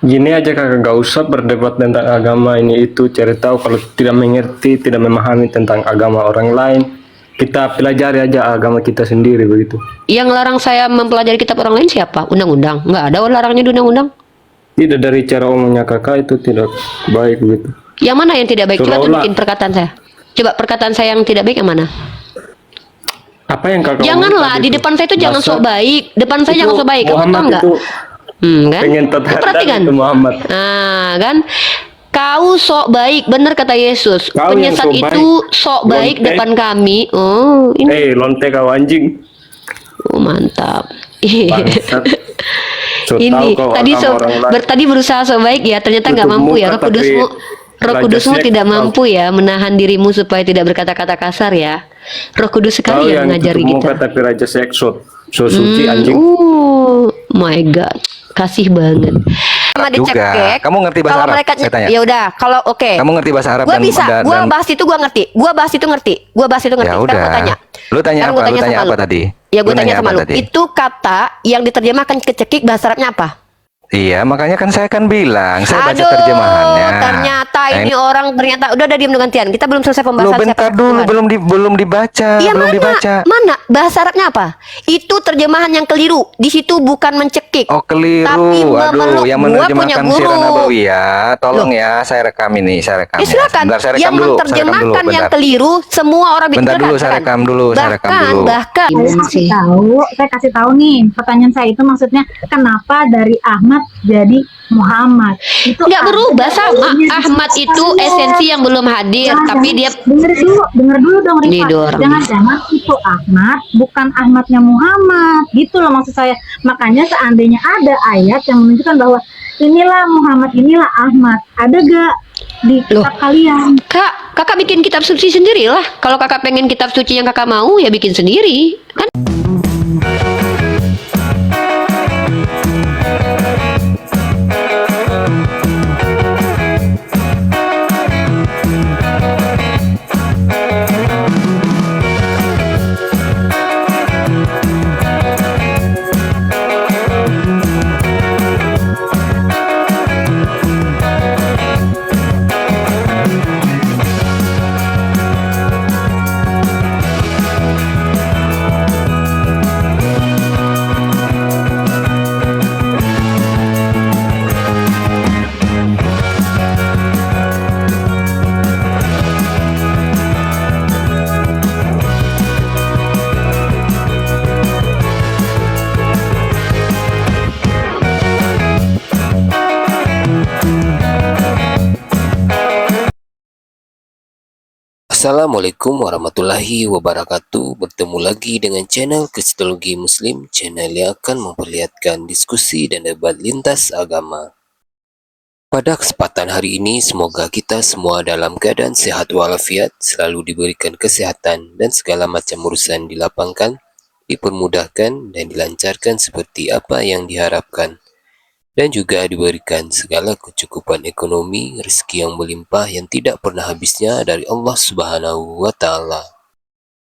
Gini aja kakak, gak usah berdebat tentang agama ini itu, cari tahu kalau tidak mengerti, tidak memahami tentang agama orang lain, kita pelajari aja agama kita sendiri begitu. Yang larang saya mempelajari kitab orang lain siapa? Undang-undang. Nggak ada larangnya di undang-undang. Tidak, dari cara omongnya kakak itu tidak baik begitu. Yang mana yang tidak baik? Coba Seolah-olah tunjukin perkataan saya. Coba perkataan saya yang tidak baik yang mana? apa yang kakak Janganlah omongin di tadi depan saya itu jangan masa sok baik. Depan saya itu jangan sok baik. Kamu tahu Muhammad nggak? itu Kan? pengen Lu terhadap perhatikan. itu Muhammad. Nah, kan? Kau sok baik, benar kata Yesus. Kau yang Penyesat sok itu baik. sok baik Lonte. depan kami. Oh, ini. Lonte kau anjing. Oh, mantap. Bangsat. So tahu Ini kau tadi agama orang lain. tadi berusaha sok baik ya, ternyata nggak Tutup mampu ya. muka, tapi Roh raja Kudusmu seks tidak kau. mampu ya menahan dirimu supaya tidak berkata-kata kasar ya. Roh Kudus Kau sekali yang yang mengajari tutup muka kita. tapi raja seksot. So suci anjing. Oh my God, kasih banget. Sama juga. dicekek. Kamu ngerti bahasa Kalau Arab? mereka Saya tanya. ya udah, kalau oke. Kamu ngerti bahasa Arab Gua dan bisa, dan- gua dan- bahas itu gua ngerti. Gua bahas itu ngerti. Gua bahas itu ngerti. Ya Sekarang udah. gua tanya. Lu tanya Sekarang apa? gua Lu tanya sama apa lu. tadi? Ya gua Lu tanya nanya sama apa lu. tadi? Itu kata yang diterjemahkan kecekik bahasa Arabnya apa? Iya, makanya kan saya kan bilang, saya baca Aduh, terjemahannya. ternyata Nah, ini orang ternyata udah diam dulu gantian. Kita belum selesai Lu pembahasan bentar siapa dulu, Tuhan. belum dibaca, Iya belum mana? dibaca. Mana? Bahasa Arabnya apa? Itu terjemahan yang keliru. Di situ bukan mencekik. Oh keliru, Tapi aduh, yang gua punya menerjemahkan guru. Sirah Nabawiyah, tolong Loh. ya, saya rekam ini, saya rekam Ya silakan. Sebentar, saya rekam Yang dulu, menerjemahkan yang bentar. keliru semua orang Bentar silakan, dulu, saya silakan. rekam dulu, saya rekam dulu. Bahkan Saya kasih tahu nih, pertanyaan saya itu maksudnya kenapa dari Ahmad jadi Muhammad? Itu nggak ada berubah sama. dalilnya. Ahmad itu esensi yang belum hadir, tapi dia denger dulu dong Ini Rifa. dua orang. Jangan-jangan itu Ahmad bukan Ahmadnya Muhammad, gitu loh maksud saya. Makanya seandainya ada ayat yang menunjukkan bahwa inilah Muhammad, inilah Ahmad, ada gak di kitab kalian? kakak bikin kitab suci sendirilah. Kalau kakak pengen kitab suci yang kakak mau, ya bikin sendiri, kan? Assalamualaikum warahmatullahi wabarakatuh. Bertemu lagi dengan channel Kristologi Muslim, channel yang akan memperlihatkan diskusi dan debat lintas agama. Pada kesempatan hari ini, semoga kita semua dalam keadaan sehat walafiat, selalu diberikan kesehatan dan segala macam urusan dilapangkan, dipermudahkan dan dilancarkan seperti apa yang diharapkan. Dan juga diberikan segala kecukupan ekonomi, rezeki yang melimpah yang tidak pernah habisnya dari Allah Subhanahu wa Ta'ala.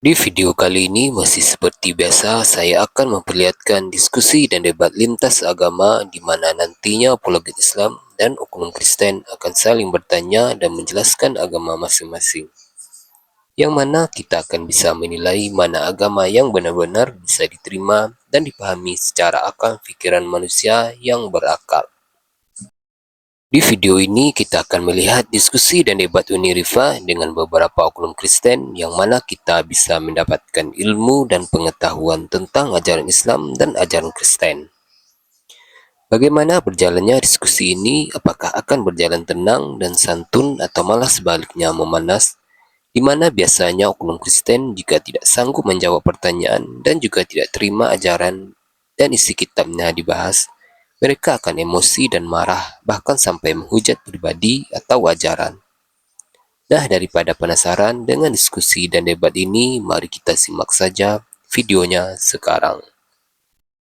Di video kali ini masih seperti biasa, saya akan memperlihatkan diskusi dan debat lintas agama di mana nantinya apologet Islam dan oknum Kristen akan saling bertanya dan menjelaskan agama masing-masing. Yang mana kita akan bisa menilai mana agama yang benar-benar bisa diterima dan dipahami secara akal pikiran manusia yang berakal. Di video ini kita akan melihat diskusi dan debat Uni Rifa dengan beberapa oknum Kristen yang mana kita bisa mendapatkan ilmu dan pengetahuan tentang ajaran Islam dan ajaran Kristen. Bagaimana berjalannya diskusi ini? Apakah akan berjalan tenang dan santun atau malah sebaliknya memanas? Di mana biasanya oknum Kristen jika tidak sanggup menjawab pertanyaan dan juga tidak terima ajaran dan isi kitabnya dibahas, mereka akan emosi dan marah, bahkan sampai menghujat pribadi atau ajaran. Nah, daripada penasaran dengan diskusi dan debat ini, mari kita simak saja videonya sekarang.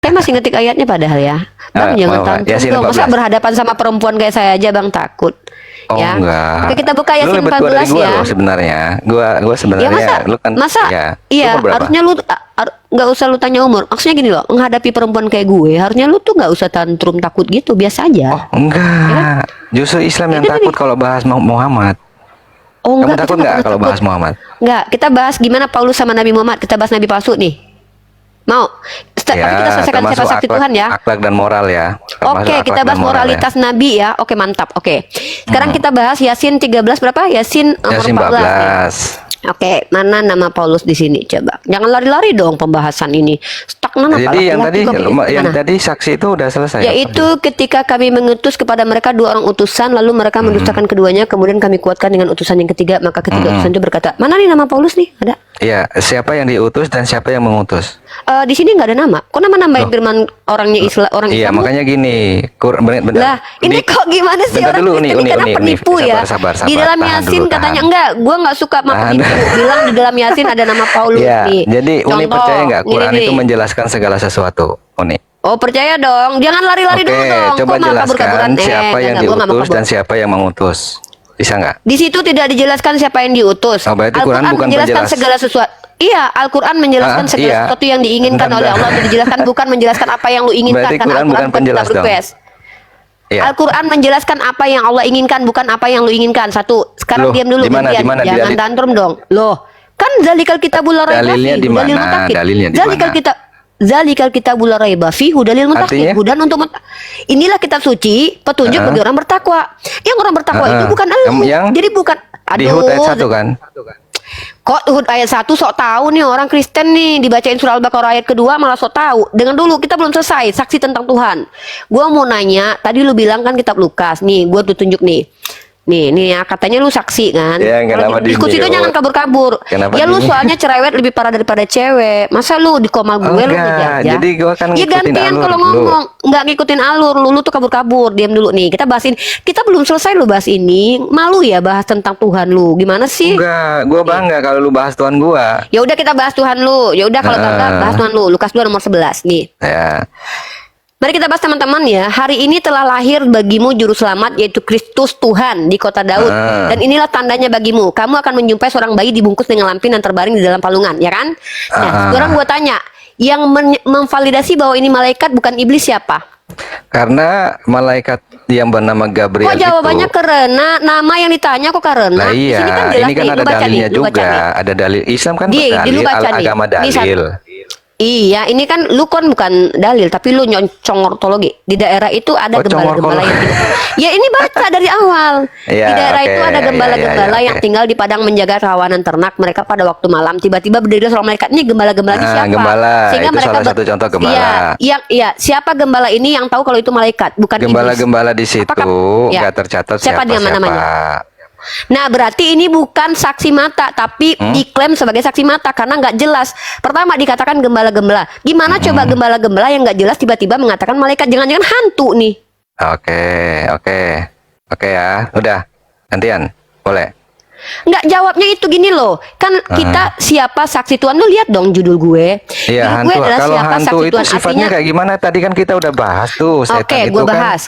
Saya masih ngetik ayatnya padahal ya. Bang, jangan mau, tantrum Yasin dong. Masa 14. berhadapan sama perempuan kayak saya aja bang takut. Oh ya. enggak. Oke, kita buka Lu Yasin lebih tua dari 14 gua ya. loh sebenarnya. Gua sebenarnya Ya lu kan masa ya. iya, Lu umur berapa? harusnya lu nggak usah lu tanya umur. Maksudnya gini loh, menghadapi perempuan kayak gue, harusnya lu tuh nggak usah tantrum takut gitu, biasa aja. Oh, enggak. Justru Islam yang Itu takut tadi. kalau bahas Muhammad. Oh Kamu enggak, takut kita nggak nggak kalau takut. bahas Muhammad? Enggak, kita bahas gimana Paulus sama Nabi Muhammad. Kita bahas Nabi palsu nih. Mau? Tapi kita selesaikan termasuk siapa saksi akhlak- Tuhan ya. Akhlak dan moral ya. Termasuk Oke, akhlak kita dan bahas moral ya. moralitas Nabi ya. Oke, mantap. Oke. Sekarang kita bahas Yasin 13 berapa? Yasin nomor Yasin 14 nih. 14. Oke, mana nama Paulus di sini coba? Jangan lari-lari dong pembahasan ini. Stagnan apa? Jadi yang Laki-laki tadi kok. yang Mana? tadi saksi itu udah selesai. Yaitu ketika kami mengutus kepada mereka 2 orang utusan, lalu mereka mendustakan keduanya, kemudian kami kuatkan dengan utusan yang ketiga, maka ketiga utusan itu berkata, mana nih nama Paulus nih? Ada? Iya, siapa yang diutus dan siapa yang mengutus? Di sini nggak ada nama. Kok nama nambahin firman orangnya Islam, orang Iya, Islam? makanya gini. Bentar. Lah, ini kok gimana sih bentar orang dulu, Kristen ini karena penipu ya? sabar, Di dalam tahan Yasin dulu, katanya tahan. enggak, gua nggak suka sama Tahan. penipu. Bilang di dalam Yasin ada nama Paulus Iya, nih. jadi Uni Contoh, percaya nggak Quran gini itu nih. menjelaskan segala sesuatu, Uni? Oh, percaya dong. Jangan lari-lari Oke, dulu dong. coba Kok malah jelaskan kabur-kaburan? siapa yang enggak, gua nggak mau diutus kabur. dan siapa yang mengutus. Bisa nggak? Di situ tidak dijelaskan siapa yang diutus. Oh, berarti Quran bukan menjelaskan penjelas. segala sesuatu. Iya, Al-Quran menjelaskan segala iya. sesuatu yang diinginkan Bentar, oleh bentar. Allah untuk dijelaskan, bukan menjelaskan apa yang lu inginkan. Berarti Karena Quran bukan kitab penjelas dong. request. Iya. Al-Quran menjelaskan apa yang Allah inginkan, bukan apa yang lu inginkan. Satu, sekarang Loh, diam dulu. di mana, gantian. di mana, di Jangan dalil? tantrum dong. Loh, kan zalikal kitabul la raiba Dalilnya fihi, di hudalil mana? muttaqin. Dalilnya di Zalikal mana? kitab Zalikal kitabul la raiba fihi, hudalil muttaqin. Artinya? Hudan untuk inilah kitab suci, petunjuk bagi orang bertakwa. Yang orang bertakwa itu bukan elu. Yang Jadi bukan Di Hud ayat 1 kan? Kok Hud ayat 1 sok tahu nih orang Kristen nih, dibacain surah Al-Baqarah ayat kedua malah sok tahu. Dengar dulu, kita belum selesai saksi tentang Tuhan. Gua mau nanya, tadi lu bilang kan kitab Lukas. Nih, gua tuh tunjuk nih. Nih ya katanya lu saksi kan? Ya, Kalau kenapa diskusi itu dini, jangan oh? kabur-kabur. Kenapa Ya lu dini? soalnya cerewet lebih parah daripada cewek. Masa lu di koma gue lu Enggak, ngejar ya? jadi gua kan Ya ngikutin gantian alur kalau dulu. ngomong, nggak ngikutin alur. Lu tuh kabur-kabur. Diam dulu nih. Kita bahas ini. Kita belum selesai lu bahas ini. Malu ya bahas tentang Tuhan lu. Gimana sih? Enggak, gua bangga kalau lu bahas Tuhan gua. Ya udah kita bahas Tuhan lu. Ya udah kalau bangga bahas Tuhan lu. Lukas 2 nomor 11 nih. Ya. Mari kita bahas teman-teman ya. Hari ini telah lahir bagimu juru selamat yaitu Kristus Tuhan di kota Daud. Dan inilah tandanya bagimu. Kamu akan menjumpai seorang bayi dibungkus dengan lampin dan terbaring di dalam palungan, ya kan? Nah, sekarang gua tanya, yang memvalidasi bahwa ini malaikat bukan iblis siapa? Karena malaikat yang bernama Gabriel Kok jawabannya itu. karena nama yang ditanya kok karena? Nah Di iya, sini kan jelas ini kan nih, ada lu baca dalilnya nih, lu baca nih. juga. Ada dalil Islam kan Di berdalil, lu baca nih. agama Ini satu. dalil. Iya, ini kan lu kan bukan dalil, tapi lu nyoncong ortologi. Di daerah itu ada Kocong gembala-gembala ortologi. yang Ya ini baca dari awal. Iya, Di daerah oke, itu ada gembala-gembala iya, yang oke. tinggal di padang menjaga kawanan ternak mereka pada waktu malam. Tiba-tiba berdiri seorang malaikat. Ini gembala-gembala ini Nah, siapa? gembala. Itu salah satu contoh gembala. Iya, siapa gembala ini yang tahu kalau itu malaikat, bukan iblis? Gembala-gembala di situ Ya. nggak tercatat Siapa dia siapa. namanya? Nah, berarti ini bukan saksi mata, tapi diklaim sebagai saksi mata karena nggak jelas. Pertama dikatakan gembala-gembala. Gimana coba gembala-gembala yang nggak jelas tiba-tiba mengatakan malaikat? Jangan-jangan hantu nih. Oke ya, udah gantian, boleh. Nggak, jawabnya itu gini loh. Kan kita siapa saksi Tuhan? Lu lihat dong judul gue. Iya, Judul gue hantu. adalah Kalau siapa hantu saksi itu Tuhan. sifatnya Artinya, kayak gimana? Tadi kan kita udah bahas tuh. Setan oke, itu gue kan. bahas.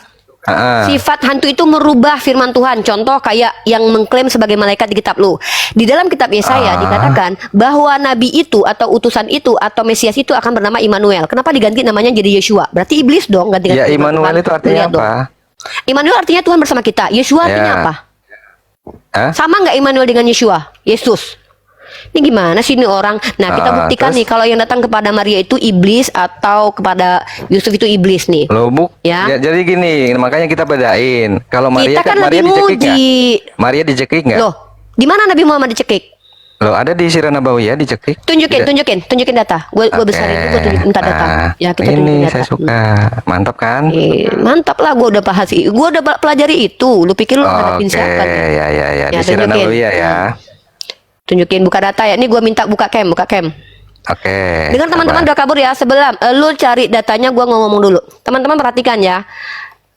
Ah. Sifat hantu itu merubah firman Tuhan. Contoh kayak yang mengklaim sebagai malaikat di kitab lu. Di dalam kitab Yesaya dikatakan bahwa nabi itu atau utusan itu atau Mesias itu akan bernama Immanuel. Kenapa diganti namanya jadi Yeshua? Berarti iblis dong ganti-ganti. Ya, firman Immanuel Tuhan. itu artinya Lihat dong. apa? Immanuel artinya Tuhan bersama kita. Yeshua artinya Ya. apa? Hah? Sama nggak Immanuel dengan Yeshua? Yesus. Ini gimana sih ini orang? Nah, kita buktikan terus? nih kalau yang datang kepada Maria itu iblis atau kepada Yusuf itu iblis nih. Loh, Ya. jadi gini, makanya kita bedain. Kalau Maria Kita kan Maria lagi dicekik nggak? nguji. Maria dicekik nggak? Loh, di mana Nabi Muhammad dicekik? Loh, ada di Sirah Nabawiyah dicekik. Tunjukin, Tidak? tunjukin data. Gue Oke. besarin itu, gue tunjukin minta data. Nah, Ya, kita ini tunjukin data. saya suka. Mantap kan? Mantap lah, gue udah bahas. Gue udah pelajari itu. Lu pikir lu hadapin Oke, siapa nih? ya. Ya, Di Sirah tunjukin. Nabawiyah ya. Tunjukin buka data ya. Ini gue minta buka cam. Oke. Dengar teman-teman sabar. udah kabur ya. Sebelum lu cari datanya, gue ngomong dulu. Teman-teman perhatikan ya.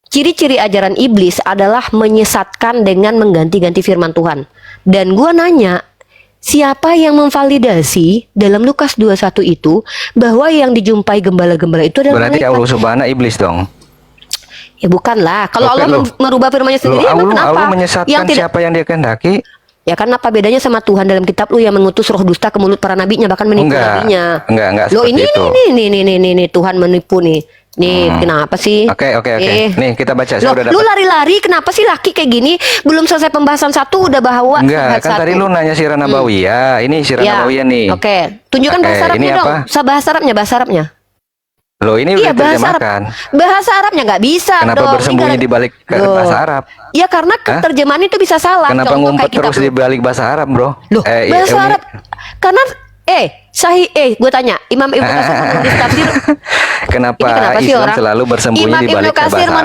Ciri-ciri ajaran iblis adalah menyesatkan dengan mengganti-ganti firman Tuhan. Dan gue nanya, siapa yang memvalidasi dalam Lukas 21 itu bahwa yang dijumpai gembala-gembala itu adalah Berarti malaikat? Allah Subhanahu iblis dong. Ya bukan lah. Kalau Oke, Allah loh. merubah firman-Nya sendiri, Loh, emang kenapa? Allah menyesatkan Yang tidak, siapa yang dia kehendaki? ya kan apa bedanya sama Tuhan dalam kitab lu yang mengutus roh dusta ke mulut para nabinya, bahkan menipu nabinya. Enggak Loh seperti ini itu. nih Tuhan menipu nih. Nih, kenapa sih? Oke. Nih, kita baca. Saya Loh, udah lu dapat. lari-lari, kenapa sih laki kayak gini? Belum selesai pembahasan satu udah bawa Enggak, subhat kan tadi satu. lu nanya Sirah Nabawiyah. Ini Sirah Ya, Nabawiyah nih. Oke, tunjukkan Oke, bahasa Arabnya ini dong. apa? Bahasa Arabnya. Loh, ini Iya, udah bahasa Arab. diterjemahkan. Bahasa Arabnya nggak bisa Kenapa dong. bersembunyi Ini di balik Loh. bahasa Arab? Ya karena terjemahan itu bisa salah. Kenapa Contoh ngumpet kayak kitab terus lu. di balik bahasa Arab, Bro? Loh, bahasa Umi. Arab. Karena gue tanya, Imam Ibnu Katsir menulis tafsir. Kenapa, Ini kenapa sih Islam orang? selalu bersembunyi Imam di Ibnu balik bahasa Katsir Arab?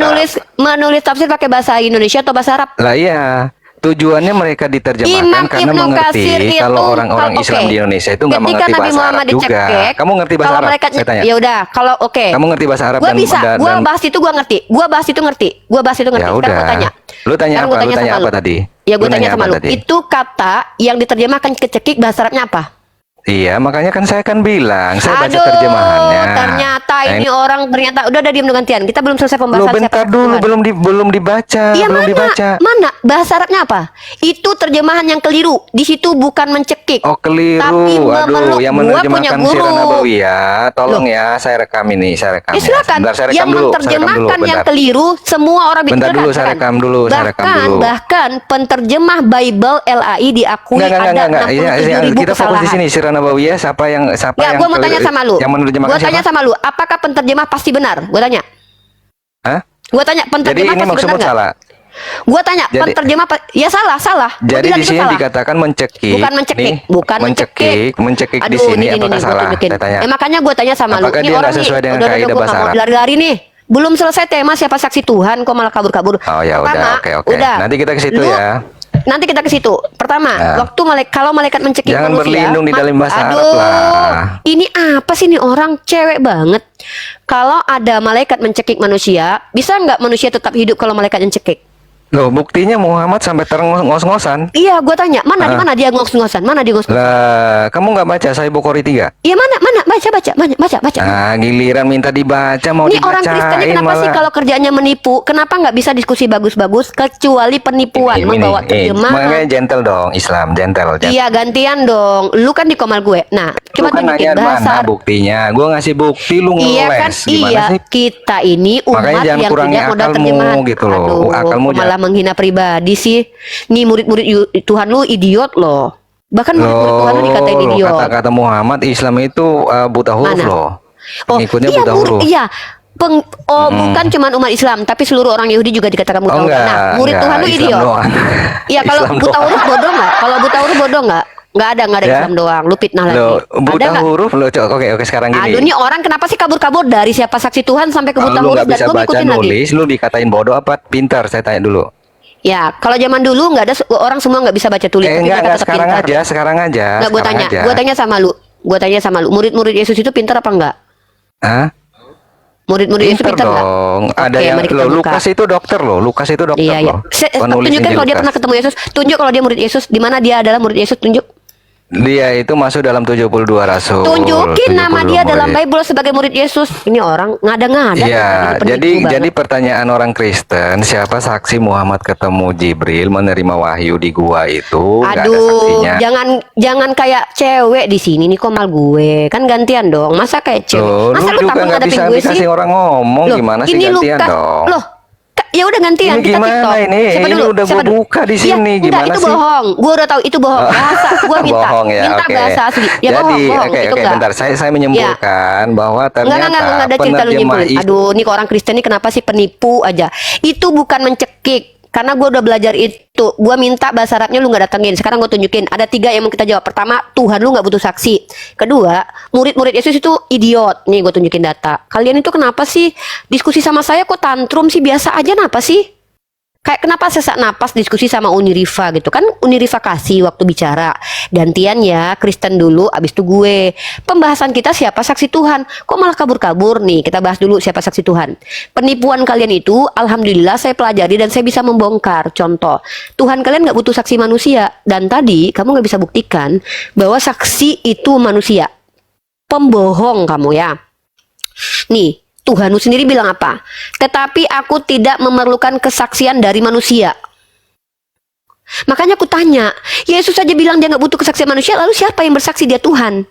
menulis tafsir pakai bahasa Indonesia atau bahasa Arab? Lah iya, tujuannya mereka diterjemahkan Imam karena Ibnu mengerti Katsir itu kalau orang-orang oke. Islam di Indonesia itu nggak Ketika mengerti Nabi bahasa Muhammad Arab juga. dicekek, Kamu ngerti bahasa kalau Arab? mereka, Saya tanya. ya udah, kalau oke. Kamu ngerti bahasa Arab Gua dan bisa, dan- gua dan- bahas itu gua ngerti. Gua bahas itu ngerti. Ya Sekarang udah. gua tanya. Lu tanya Sekarang apa? gua Lu tanya sama apa tadi? Ya gue Lu tanya nanya sama apa lu. tadi? Itu kata yang diterjemahkan kecekik bahasa Arabnya apa? Iya, makanya kan saya kan bilang, saya baca Aduh, terjemahannya. ternyata Nah, ini orang ternyata udah diam dulu gantian. Kita belum selesai Lu pembahasan bentar siapa dulu, Tuhan. belum dibaca, Iya belum mana? dibaca. Mana? Bahasa Arabnya apa? Itu terjemahan yang keliru. Di situ bukan mencekik. Oh keliru, Tapi aduh, yang Gua punya menerjemahkan guru. Sirah Nabawiyah, tolong ya, saya rekam ini, saya rekam Ya silakan. Sebentar, saya rekam Yang dulu, menerjemahkan yang bentar. keliru semua orang Bentar bicara, dulu, saya rekam dulu, saya rekam dulu. Bahkan penterjemah Bible LAI diakui ada Enggak. 67.000 Kita fokus di kesalahan. sini, Sirah Nabawiyah, siapa yang Ya, gue mau tanya sama lu. Yang menerjemahkan Gue tanya siapa? sama lu, apakah penterjemah pasti benar? Gue tanya. Hah? Gue tanya, Jadi penterjemah ini pasti maksudmu benar nggak? salah. Gue tanya, Jadi- penterjemah ya salah. Gua Jadi bilang di itu sini salah. dikatakan mencekik. Bukan mencekik, Nih, bukan mencekik. mencekik di Aduh, sini ini, apakah gua salah? tunjukin. Saya tanya. Makanya gue tanya sama lu. Apakah Ini dia orang nggak sesuai nih, dengan udah, kaidah gua bahasa nggak mau Arab? lari-lari nih. Belum selesai tema siapa saksi Tuhan, kok malah kabur-kabur. Oh ya Pertama, udah, oke. Udah. Nanti kita ke situ Lu- ya. Nanti kita ke situ. Pertama, Nah. waktu kalau malaikat mencekik Jangan manusia, berlindung di dalam bahasa Arab aduh, lah. ini apa sih nih orang cewek banget? Kalau ada malaikat mencekik manusia, bisa nggak manusia tetap hidup kalau malaikat mencekik? Loh, buktinya Muhammad sampai terngos-ngosan. Iya, gue tanya, mana di mana dia ngos-ngosan? Mana dia ngos-ngosan? Lah, kamu nggak baca Sahih Bukhari 3? Iya mana baca. Nah, giliran minta dibaca mau Ini orang dibacain Kristen ini kenapa sih malah. kalau kerjanya menipu? Kenapa nggak bisa diskusi bagus-bagus kecuali penipuan membawa terjemahan? Makanya gentle dong, Islam gentle. Iya gantian dong. Lu kan di komal gue. Nah, Lu coba kan tunjukin nanya bahasa. mana buktinya? Gua ngasih bukti, lu ngeles. Iya kan, Gimana iya. sih? Kita ini umat Makanya jangan yang kurangi tidak modal akalmu terjemahan. gitu loh. Aduh, Akalmu kok malah jangan- menghina pribadi sih. Nih murid-murid Tuhan lu idiot loh. Bahkan murid-murid Tuhan lu dikatain Loh, idiot. kata-kata Muhammad Islam itu buta huruf Mana? loh. Oh, Ngikutnya iya, buta huruf. Iya. Bukan cuma umat Islam, tapi seluruh orang Yahudi juga dikatakan buta Oh, huruf. enggak, Nah, murid enggak, Tuhan lu Islam idiot. doang. Iya, kalau Islam buta doang. huruf bodoh nggak? Kalau buta huruf bodoh nggak? Nggak ada Ya. Islam doang. Lu fitnah lagi. Loh, Ada buta nggak? huruf loh. Oke, sekarang gini. Aduh, ini orang kenapa sih kabur-kabur dari siapa saksi Tuhan sampai ke Kalau buta lu huruf nggak dan bisa lu baca ngikutin lagi? nulis, lu dikatain bodoh apa pintar? Saya tanya dulu. Ya, kalau zaman dulu nggak ada orang semua nggak bisa baca tulis. tapi Enggak, mereka tetap sekarang pintar. aja, sekarang aja. Nggak, gue sekarang tanya, aja. gue tanya sama lu, murid-murid Yesus itu pintar apa enggak? Hah? Murid-murid Yesus Pinter pintar enggak? dong. Ada Oke, yang mari kita loh, buka. Lukas itu dokter loh. Lukas itu dokter Iya, iya. loh. Tunjukkan Penulis kalau Injil dia Lukas. pernah ketemu Yesus. Tunjuk kalau dia murid Yesus. Di mana dia adalah murid Yesus, tunjuk. Dia itu masuk dalam 72 rasul. Tunjukin nama 72 dia dalam murid. Bible sebagai murid Yesus. Ini orang ngada-ngada. Iya, Penipu jadi banget. pertanyaan orang Kristen, siapa saksi Muhammad ketemu Jibril menerima wahyu di gua itu? Nggak ada Aduh, saksinya. jangan kayak cewek di sini nih komal gue. Kan gantian dong. Masa kayak cewek? Loh, Masa lu lu juga takut nggak ngadepin bisa gue dikasih sih? orang ngomong, Loh, gimana sih ini gantian Lukas. dong? Loh, ya udah gantian Ini kita gimana TikTok. ini? Siapa Ini dulu? udah Siapa gua dulu? buka di Iya, sini, enggak, gimana itu sih? bohong. Gua udah tahu itu bohong. Bahasa gua minta. Bohong ya, minta oke. bahasa asli. Ya Jadi, bohong, oke, itu enggak. bentar. Saya menyimpulkan bahwa ternyata Enggak ada cerita lu penerjemah nyimpulin. Aduh, nih kok orang Kristen nih kenapa sih penipu aja? Itu bukan mencekik. Karena gue udah belajar itu. Gue minta bahasa Arabnya lu gak datengin. Sekarang gue tunjukin. Ada 3 yang mau kita jawab. Pertama, Tuhan lu gak butuh saksi. Kedua, murid-murid Yesus itu idiot. Nih gue tunjukin data. Kalian itu kenapa sih diskusi sama saya kok tantrum sih? Biasa aja kenapa sih? Kayak kenapa sesak napas diskusi sama Unirifa gitu kan? Unirifa kasih waktu bicara. Gantian ya, Kristen dulu, abis itu gue. Pembahasan kita siapa saksi Tuhan. Kok malah kabur-kabur nih? Kita bahas dulu siapa saksi Tuhan. Penipuan kalian itu, alhamdulillah saya pelajari dan saya bisa membongkar. Contoh, Tuhan kalian gak butuh saksi manusia. Dan tadi kamu gak bisa buktikan bahwa saksi itu manusia. Pembohong kamu ya. Nih, Tuhanmu sendiri bilang apa? Tetapi aku tidak memerlukan kesaksian dari manusia. Makanya aku tanya, Yesus saja bilang dia nggak butuh kesaksian manusia, lalu siapa yang bersaksi dia Tuhan?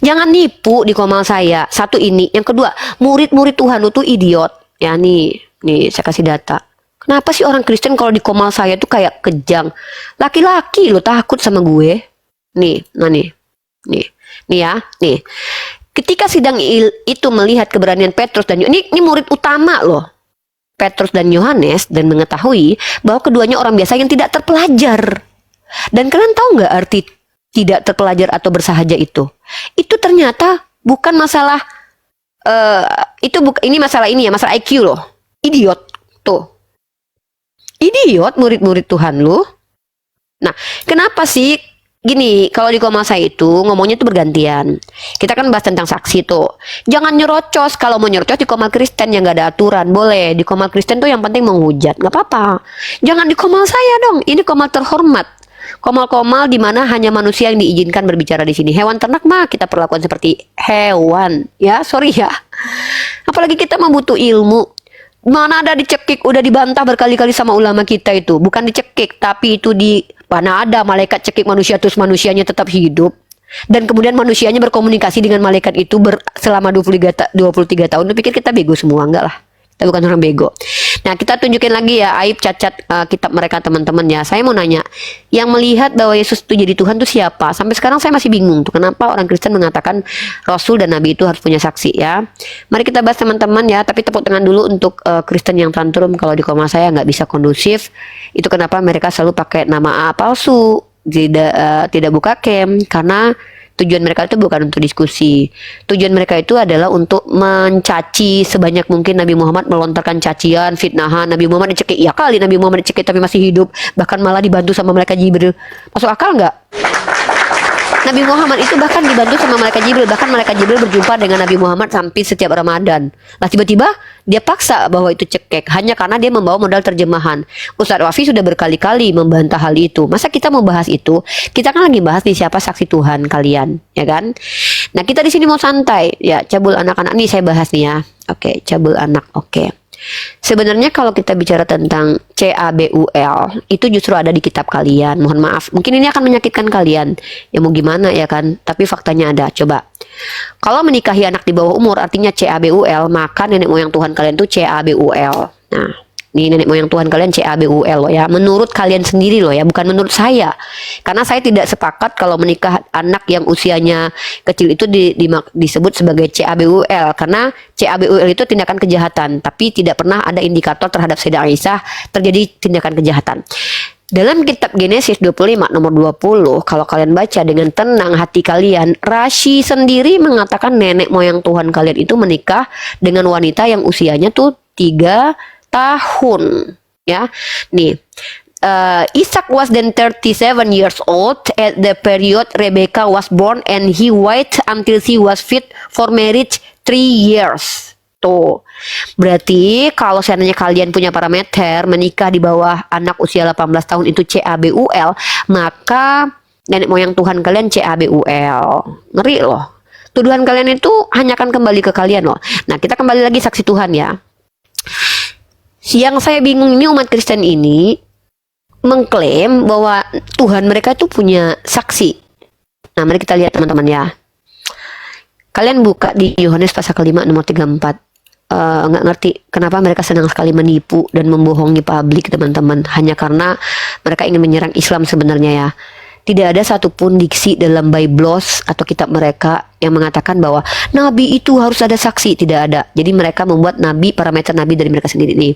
Jangan nipu di komal saya. Satu ini, yang kedua, murid-murid Tuhan itu idiot. Ya nih saya kasih data. Kenapa sih orang Kristen kalau di komal saya tuh kayak kejang? Laki-laki lo takut sama gue. Nih ya. Ketika sidang itu melihat keberanian Petrus dan ini murid utama loh. Petrus dan Yohanes dan mengetahui bahwa keduanya orang biasa yang tidak terpelajar. Dan kalian tahu nggak arti tidak terpelajar atau bersahaja itu? Itu ternyata bukan masalah ini masalah IQ loh. Idiot tuh. Idiot murid-murid Tuhan lu. Nah, kenapa sih gini, kalau di Komasa itu ngomongnya tuh bergantian. Kita kan bahas tentang saksi tuh. Jangan nyerocos. Kalau mau nyerocos di Komal Kristen yang gak ada aturan, boleh. Di Komal Kristen tuh yang penting menghujat, gak apa-apa. Jangan di Komal saya dong. Ini Komal terhormat. Komal-komal di mana hanya manusia yang diizinkan berbicara di sini. Hewan ternak mah kita perlakuan seperti hewan. Ya, sorry ya. Apalagi kita membutuh ilmu. Mana ada dicekik, udah dibantah berkali-kali sama ulama kita itu. Bukan dicekik, tapi itu di mana ada malaikat cekik manusia terus manusianya tetap hidup. Dan kemudian manusianya berkomunikasi dengan malaikat itu selama 23 tahun. Lu pikir kita bego semua? Enggak lah. Kita bukan orang bego. Nah, kita tunjukin lagi ya aib cacat kitab mereka teman-teman ya. Saya mau nanya, yang melihat bahwa Yesus itu jadi Tuhan itu siapa? Sampai sekarang saya masih bingung tuh kenapa orang Kristen mengatakan Rasul dan Nabi itu harus punya saksi ya. Mari kita bahas teman-teman ya. Tapi tepuk tangan dulu untuk Kristen yang tantrum kalau di koma saya nggak bisa kondusif. Itu kenapa mereka selalu pakai nama palsu, tidak buka cam karena tujuan mereka itu bukan untuk diskusi. Tujuan mereka itu adalah untuk mencaci sebanyak mungkin Nabi Muhammad, melontarkan cacian, fitnahan. Nabi Muhammad dicekik, ya kali Nabi Muhammad dicekik tapi masih hidup, bahkan malah dibantu sama malaikat Jibril. Masuk akal nggak? Nabi Muhammad itu bahkan dibantu sama malaikat Jibril, bahkan malaikat Jibril berjumpa dengan Nabi Muhammad sampai setiap Ramadan. Lah tiba-tiba dia paksa bahwa itu cekek hanya karena dia membawa modal terjemahan. Ustadz Wafi sudah berkali-kali membantah hal itu. Masa kita mau bahas itu? Kita kan lagi bahas nih siapa saksi Tuhan kalian, ya kan? Nah, kita di sini mau santai ya, cabul anak-anak nih saya bahas nih ya. Oke, cabul anak. Oke. Sebenarnya kalau kita bicara tentang CABUL itu justru ada di kitab kalian. Mohon maaf, mungkin ini akan menyakitkan kalian. Ya mau gimana ya kan? Tapi faktanya ada. Coba. Kalau menikahi anak di bawah umur artinya CABUL, maka nenek moyang Tuhan kalian tuh CABUL. Nah, ini nenek moyang Tuhan kalian CABUL loh ya. Menurut kalian sendiri loh ya, bukan menurut saya. Karena saya tidak sepakat kalau menikah anak yang usianya kecil itu disebut sebagai CABUL. Karena CABUL itu tindakan kejahatan. Tapi tidak pernah ada indikator terhadap Sayyidah Aisyah terjadi tindakan kejahatan. Dalam kitab Genesis 25 nomor 20, kalau kalian baca dengan tenang hati kalian, Rashi sendiri mengatakan nenek moyang Tuhan kalian itu menikah dengan wanita yang usianya tuh 3 tahun ya. Nih Isaac was then 37 years old at the period Rebecca was born and he waited until she was fit for marriage 3 years. Tuh. Berarti kalau seandainya kalian punya parameter menikah di bawah anak usia 18 tahun itu CABUL, maka nenek moyang Tuhan kalian CABUL. Ngeri loh. Tuduhan kalian itu hanya akan kembali ke kalian loh. Nah, kita kembali lagi saksi Tuhan ya. Yang saya bingung ini umat Kristen ini mengklaim bahwa Tuhan mereka itu punya saksi. Nah, mari kita lihat teman-teman ya. Kalian buka di Yohanes pasal ke-5 nomor 34. Nggak ngerti kenapa mereka senang sekali menipu dan membohongi publik teman-teman. Hanya karena mereka ingin menyerang Islam sebenarnya ya. Tidak ada satupun diksi dalam Biblos atau kitab mereka yang mengatakan bahwa Nabi itu harus ada saksi. Tidak ada. Jadi mereka membuat Nabi, parameter Nabi dari mereka sendiri nih.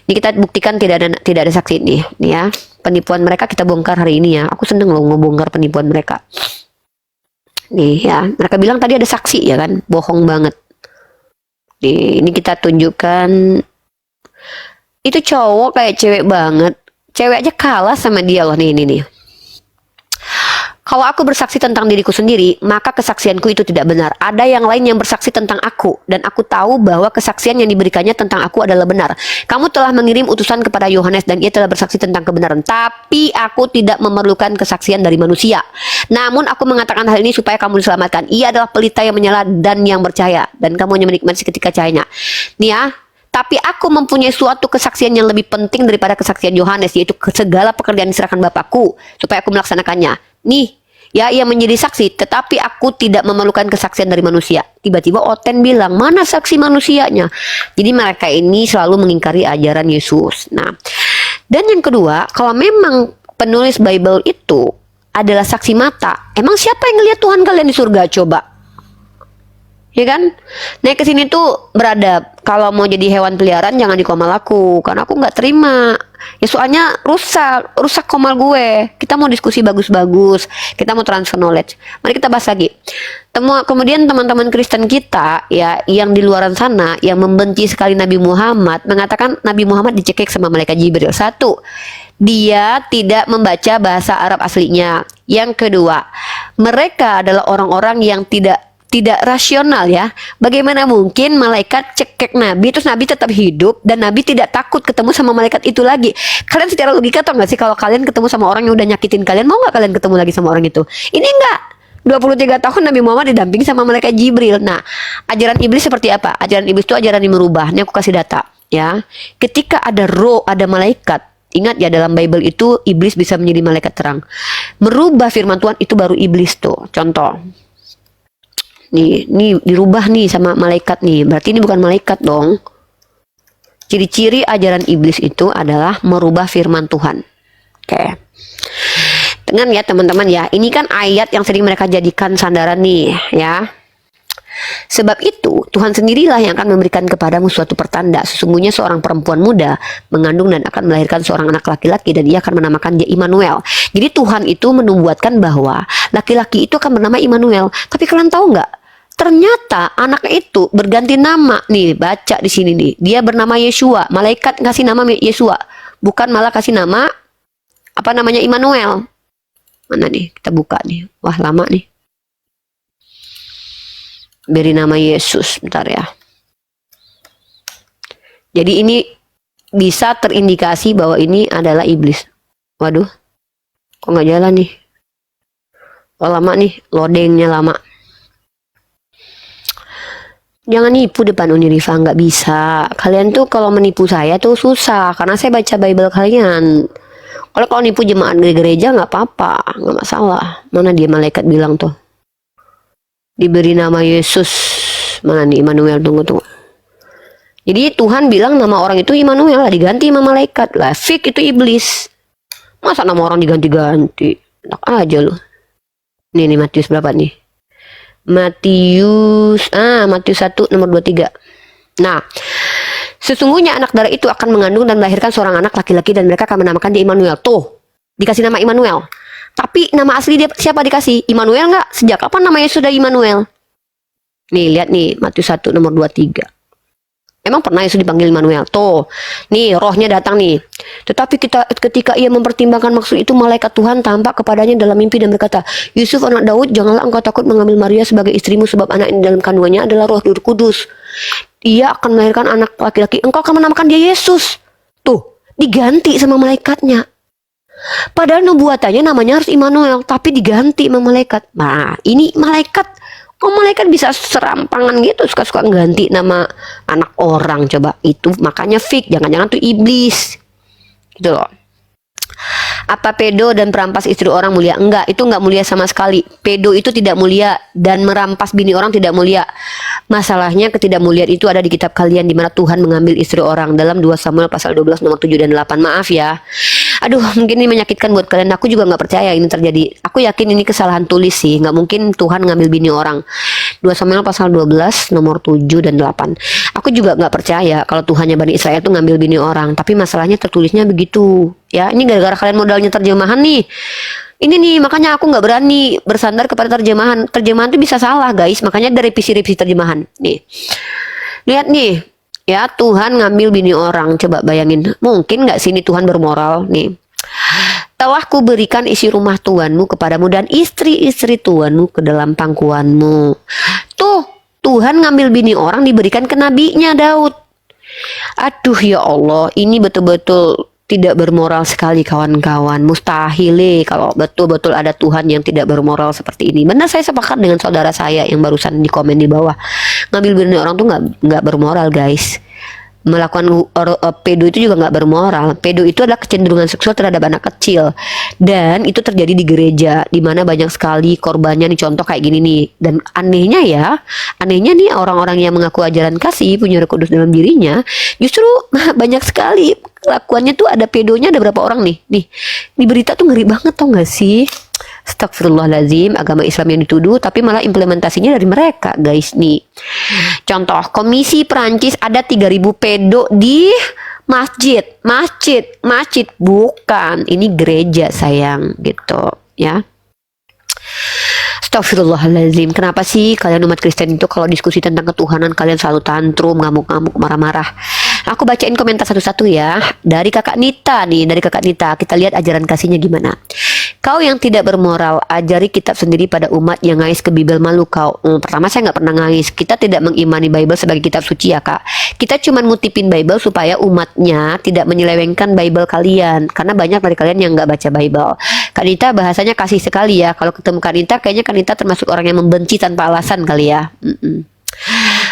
Ini kita buktikan tidak ada saksi nih ya. Penipuan mereka kita bongkar hari ini ya. Aku seneng loh ngebongkar penipuan mereka. Nih ya, mereka bilang tadi ada saksi ya kan. Bohong banget. Nih, ini kita tunjukkan. Itu cowok kayak cewek banget. Cewek aja kalah sama dia loh nih. Kalau aku bersaksi tentang diriku sendiri, maka kesaksianku itu tidak benar. Ada yang lain yang bersaksi tentang aku, dan aku tahu bahwa kesaksian yang diberikannya tentang aku adalah benar. Kamu telah mengirim utusan kepada Yohanes dan ia telah bersaksi tentang kebenaran. Tapi aku tidak memerlukan kesaksian dari manusia. Namun aku mengatakan hal ini supaya kamu diselamatkan. Ia adalah pelita yang menyala dan yang bercahaya, dan kamu hanya menikmati seketika cahayanya. Nih ya. Tapi aku mempunyai suatu kesaksian yang lebih penting daripada kesaksian Yohanes, yaitu segala pekerjaan diserahkan Bapakku supaya aku melaksanakannya. Nih, ya, ia menjadi saksi, tetapi aku tidak memerlukan kesaksian dari manusia. Tiba-tiba Oten bilang, mana saksi manusianya? Jadi mereka ini selalu mengingkari ajaran Yesus. Nah, dan yang kedua, kalau memang penulis Bible itu adalah saksi mata, emang siapa yang ngelihat Tuhan kalian di surga coba? Ya kan? Naik ke sini tuh beradab. Kalau mau jadi hewan peliharaan jangan di komal aku, karena aku nggak terima. Ya soalnya rusak komal gue. Kita mau diskusi bagus-bagus, kita mau transfer knowledge. Mari kita bahas lagi. Kemudian teman-teman Kristen kita ya yang di luaran sana yang membenci sekali Nabi Muhammad mengatakan Nabi Muhammad dicekik sama malaikat Jibril. Satu, dia tidak membaca bahasa Arab aslinya. Yang kedua, mereka adalah orang-orang yang tidak rasional ya. Bagaimana mungkin malaikat cekek Nabi terus Nabi tetap hidup dan Nabi tidak takut ketemu sama malaikat itu lagi? Kalian secara logika tau gak sih kalau kalian ketemu sama orang yang udah nyakitin kalian, mau gak kalian ketemu lagi sama orang itu? Ini enggak. 23 tahun Nabi Muhammad didampingi sama malaikat Jibril. Nah, ajaran iblis seperti apa? Ajaran iblis itu ajaran yang merubah. Ini aku kasih data ya. Ketika ada roh, ada malaikat, ingat ya dalam Bible itu iblis bisa menjadi malaikat terang. Merubah firman Tuhan itu baru iblis tuh. Contoh. Nih dirubah nih sama malaikat nih. Berarti ini bukan malaikat dong. Ciri-ciri ajaran iblis itu adalah merubah firman Tuhan. Oke. Dengan ya teman-teman ya. Ini kan ayat yang sering mereka jadikan sandaran nih ya. Sebab itu Tuhan sendirilah yang akan memberikan kepadamu suatu pertanda. Sesungguhnya seorang perempuan muda mengandung dan akan melahirkan seorang anak laki-laki dan ia akan menamakan dia Immanuel. Jadi Tuhan itu menubuatkan bahwa laki-laki itu akan bernama Immanuel. Tapi kalian tahu nggak? Ternyata anak itu berganti nama. Nih baca di sini nih. Dia bernama Yeshua. Malaikat kasih nama Yeshua. Bukan malah kasih nama apa namanya Immanuel. Mana nih? Kita buka nih. Wah lama nih. Beri nama Yesus. Bentar ya. Jadi ini bisa terindikasi bahwa ini adalah iblis. Waduh. Kok nggak jalan nih? Oh lama nih. Loadingnya lama. Jangan nipu depan Uniriva, nggak bisa. Kalian tuh kalau menipu saya tuh susah, karena saya baca Bible kalian. Kalau nipu jemaat gereja nggak apa-apa, nggak masalah. Mana dia malaikat bilang tuh? Diberi nama Yesus. Mana nih Immanuel? Tunggu. Jadi Tuhan bilang nama orang itu Immanuel lah, diganti sama malaikat lah. Fik itu iblis. Masa nama orang diganti-ganti? Enak aja loh. Nih Matius berapa nih? Matius 1 nomor 23. Nah, sesungguhnya anak darah itu akan mengandung dan melahirkan seorang anak laki-laki dan mereka akan menamakan dia Immanuel. Tuh, dikasih nama Immanuel. Tapi nama asli dia siapa dikasih? Immanuel nggak? Sejak kapan namanya sudah Immanuel? Nih, lihat nih Matius 1 nomor 23. Emang pernah Yesus dipanggil Immanuel? Tuh, nih rohnya datang nih. Tetapi ketika ia mempertimbangkan maksud itu, malaikat Tuhan tampak kepadanya dalam mimpi dan berkata, Yusuf anak Daud, janganlah engkau takut mengambil Maria sebagai istrimu, sebab anak ini dalam kandungannya adalah Roh Kudus. Ia akan melahirkan anak laki-laki. Engkau akan menamakan dia Yesus. Tuh, diganti sama malaikatnya. Padahal nubuatannya namanya harus Immanuel, tapi diganti sama malaikat. Nah, ini malaikat. Kok malaikat bisa serampangan gitu suka-suka ganti nama anak orang? Coba itu makanya fik, jangan-jangan tuh iblis gitu loh. Apa pedo dan perampas istri orang mulia? Enggak, itu enggak mulia sama sekali. Pedo itu tidak mulia dan merampas bini orang tidak mulia. Masalahnya ketidakmuliaan itu ada di kitab kalian, di mana Tuhan mengambil istri orang dalam 2 Samuel pasal 12 nomor 7 dan 8. Maaf ya. Aduh, mungkin ini menyakitkan buat kalian. Aku juga nggak percaya ini terjadi. Aku yakin ini kesalahan tulis sih. Nggak mungkin Tuhan ngambil bini orang. 2 Samuel pasal 12 nomor 7 dan 8. Aku juga nggak percaya kalau Tuhannya Bani Israel tuh ngambil bini orang. Tapi masalahnya tertulisnya begitu. Ya, ini gara-gara kalian modalnya terjemahan nih. Ini nih, makanya aku nggak berani bersandar kepada terjemahan. Terjemahan tuh bisa salah guys. Makanya ada revisi-revisi terjemahan. Nih, lihat nih. Ya, Tuhan ngambil bini orang. Coba bayangin, mungkin nggak sih ini Tuhan bermoral nih? telah kuberikan isi rumah tuanmu kepadamu dan istri-istri tuanmu ke dalam pangkuanmu. Tuh, Tuhan ngambil bini orang diberikan ke nabinya Daud. Aduh ya Allah, ini betul-betul tidak bermoral sekali kawan-kawan. Mustahil kalau betul-betul ada Tuhan yang tidak bermoral seperti ini. Benar, saya sepakat dengan saudara saya yang barusan di komen di bawah. Ngambil bini orang tuh nggak bermoral guys. Melakukan pedo itu juga nggak bermoral. Pedo itu adalah kecenderungan seksual terhadap anak kecil, dan itu terjadi di gereja di mana banyak sekali korbannya nih, contoh kayak gini nih. Dan anehnya nih orang-orang yang mengaku ajaran kasih, punya Roh Kudus dalam dirinya, justru banyak sekali kelakuannya tuh ada pedonya. Ada berapa orang nih di berita tuh, ngeri banget tau gak sih? Astagfirullahaladzim, agama Islam yang dituduh tapi malah implementasinya dari mereka guys nih. Contoh, Komisi Perancis ada 3.000 pedo di masjid. Bukan, ini gereja sayang gitu ya. Astagfirullahaladzim. Kenapa sih kalian umat Kristen itu kalau diskusi tentang ketuhanan kalian selalu tantrum, ngamuk-ngamuk, marah-marah? Aku bacain komentar satu-satu ya. Dari Kakak Nita nih, kita lihat ajaran kasihnya gimana. Kau yang tidak bermoral, ajari kitab sendiri pada umat yang ngais ke Bible, malu kau. Pertama, saya nggak pernah ngais. Kita tidak mengimani Bible sebagai kitab suci ya kak. Kita cuma ngutipin Bible supaya umatnya tidak menyelewengkan Bible kalian. Karena banyak dari kalian yang nggak baca Bible. Kak Nita bahasanya kasih sekali ya. Kalau ketemu Kak Nita, kayaknya Kak Nita termasuk orang yang membenci tanpa alasan kali ya.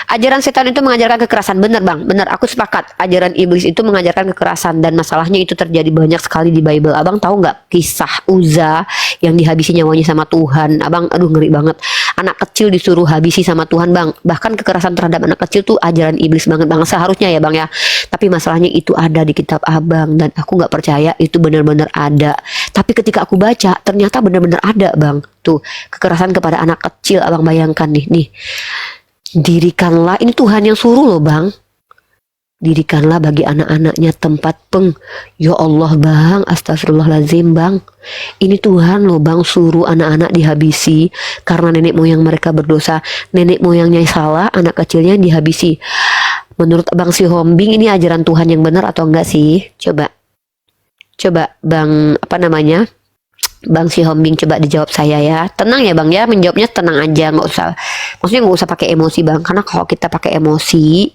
Ajaran setan itu mengajarkan kekerasan. Bener bang, bener, aku sepakat. Ajaran iblis itu mengajarkan kekerasan, dan masalahnya itu terjadi banyak sekali di Bible. Abang tahu nggak kisah Uza yang dihabisi nyawanya sama Tuhan? Abang, aduh ngeri banget. Anak kecil disuruh habisi sama Tuhan bang. Bahkan kekerasan terhadap anak kecil tuh ajaran iblis banget bang. Seharusnya ya bang ya. Tapi masalahnya itu ada di kitab abang, dan aku nggak percaya itu benar-benar ada. Tapi ketika aku baca, ternyata benar-benar ada bang. Tuh, kekerasan kepada anak kecil. Abang bayangkan nih. Dirikanlah, ini Tuhan yang suruh loh bang. Dirikanlah bagi anak-anaknya tempat Ya Allah bang, astagfirullahaladzim bang. Ini Tuhan loh bang, suruh anak-anak dihabisi karena nenek moyang mereka berdosa. Nenek moyangnya salah, anak kecilnya dihabisi. Menurut Bang Si Hombing, ini ajaran Tuhan yang benar atau enggak sih? Coba bang, Bang Si Hombing, coba dijawab saya ya. Tenang ya bang ya, menjawabnya tenang aja, maksudnya nggak usah pakai emosi bang. Karena kalau kita pakai emosi,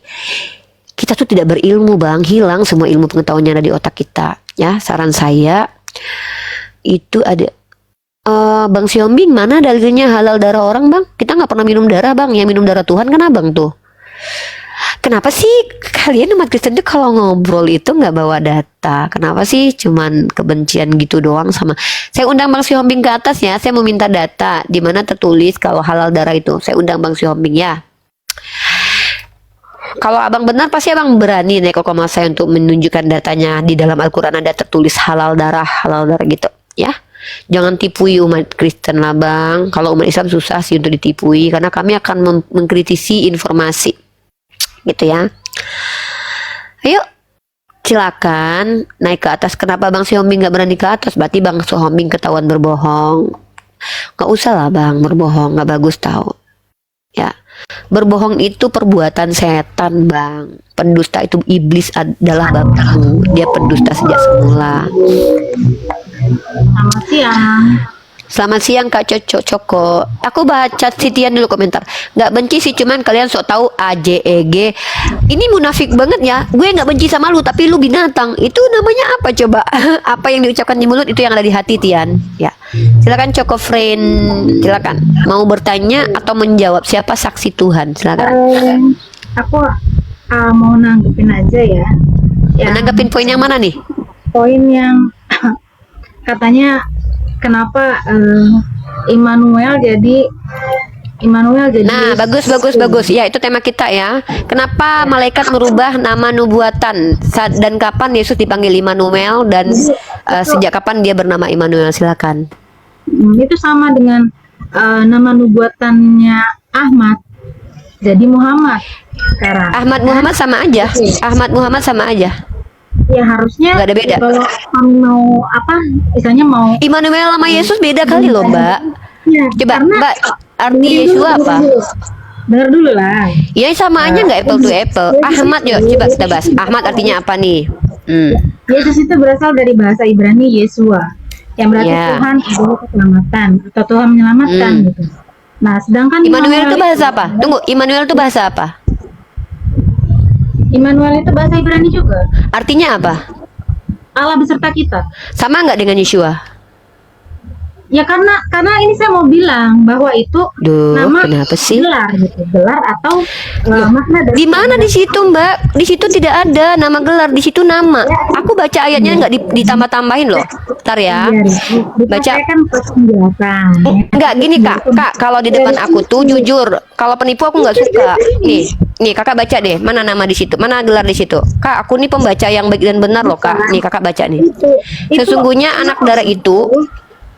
kita tuh tidak berilmu bang, hilang semua ilmu pengetahuannya ada di otak kita ya. Saran saya itu ada Bang Si Hombing, mana dalilnya halal darah orang bang? Kita nggak pernah minum darah bang, yang minum darah Tuhan kan abang tuh. Kenapa sih kalian umat Kristen tuh kalau ngobrol itu nggak bawa data? Kenapa sih cuman kebencian gitu doang sama? Saya undang Bang Si Hombing ke atas ya. Saya mau minta data di mana tertulis kalau halal darah itu. Saya undang Bang Si Hombing ya. Kalau abang benar, pasti abang berani naik ke koma saya untuk menunjukkan datanya. Di dalam Al-Quran ada tertulis halal darah gitu ya. Jangan tipui umat Kristen lah bang. Kalau umat Islam susah sih untuk ditipui, karena kami akan mengkritisi informasi gitu ya. Ayo silakan naik ke atas. Kenapa Bang Si Hombing nggak berani ke atas? Berarti Bang Si Hombing ketahuan berbohong. Nggak usah lah bang berbohong, nggak bagus tahu ya. Berbohong itu perbuatan setan bang. Pendusta itu iblis adalah bapakmu. Dia pendusta sejak semula. Selamat siang. Selamat siang Kak Coko. Aku baca Sitian dulu komentar. Nggak benci sih, cuman kalian sok tahu AJEG. Ini munafik banget ya. Gue nggak benci sama lu, tapi lu binatang. Itu namanya apa coba? Apa yang diucapkan di mulut itu yang ada di hati, Tian. Ya. Silakan Coko Friend. Silakan. Mau bertanya atau menjawab, siapa saksi Tuhan? Silakan. Aku mau nanggepin aja ya. Menanggapin poin yang mana nih? Poin yang katanya kenapa Immanuel jadi Nah, bagus. Ya, itu tema kita ya. Kenapa malaikat merubah nama nubuatan dan kapan Yesus dipanggil Immanuel dan sejak kapan dia bernama Immanuel? Silakan. Itu sama dengan nama nubuatannya Ahmad jadi Muhammad sekarang. Ahmad Muhammad sama aja. Ahmad Muhammad sama aja. Ya harusnya nggak ada beda. Kalau mau apa, misalnya mau Immanuel sama Yesus beda kali loh Mbak. Ya, Coba Mbak, arti Yesus apa? Dengar dulu lah. Ya sama aja nggak apple to apple. Ahmad, yuk coba kita bahas. Ahmad artinya apa nih? Yesus itu berasal dari bahasa Ibrani Yesua. yang berarti Ya. Tuhan adalah keselamatan atau Tuhan menyelamatkan gitu. Nah, sedangkan Immanuel itu bahasa apa? Tunggu, Immanuel itu bahasa apa? Immanuel itu bahasa Ibrani juga. Artinya apa? Allah beserta kita. Sama nggak dengan Yeshua? Ya karena ini saya mau bilang bahwa itu Duh, nama kenapa sih? gelar gitu, gelar atau makna dari Di mana di situ, Mbak? Di situ tidak ada nama gelar, di situ nama. Aku baca ayatnya nggak ditambah-tambahin loh. Ntar ya. Baca. Saya kan penjelasan. Enggak gini Kak, kalau di depan aku tuh jujur, kalau penipu aku nggak suka. Nih Kakak baca deh, mana nama di situ, mana gelar di situ. Kak, aku nih pembaca yang baik dan benar loh Kak. Nih Kakak baca nih. Sesungguhnya anak darah itu,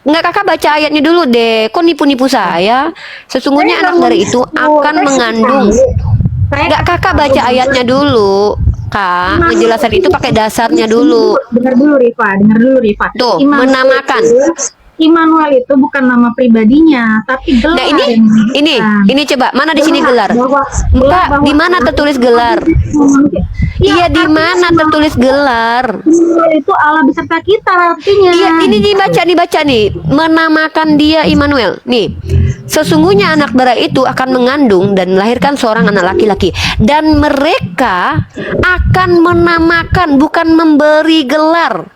enggak, Kakak baca ayatnya dulu deh. Kok nipu-nipu saya? Sesungguhnya anak darah itu akan mengandung. Enggak, Kakak baca ayatnya dulu. Kak, ngejelasan itu pakai dasarnya dulu. Dengar dulu Rifa. Tuh, Immanuel menamakan. Immanuel itu bukan nama pribadinya, tapi gelar. Nah ini coba mana di sini gelar? Kak, di mana tertulis gelar? Iya, di mana tertulis gelar? Immanuel itu Allah beserta kita artinya. Iya, ini dibaca nih. Menamakan dia Immanuel. Nih. Sesungguhnya anak darah itu akan mengandung dan melahirkan seorang anak laki-laki, dan mereka akan menamakan, bukan memberi gelar,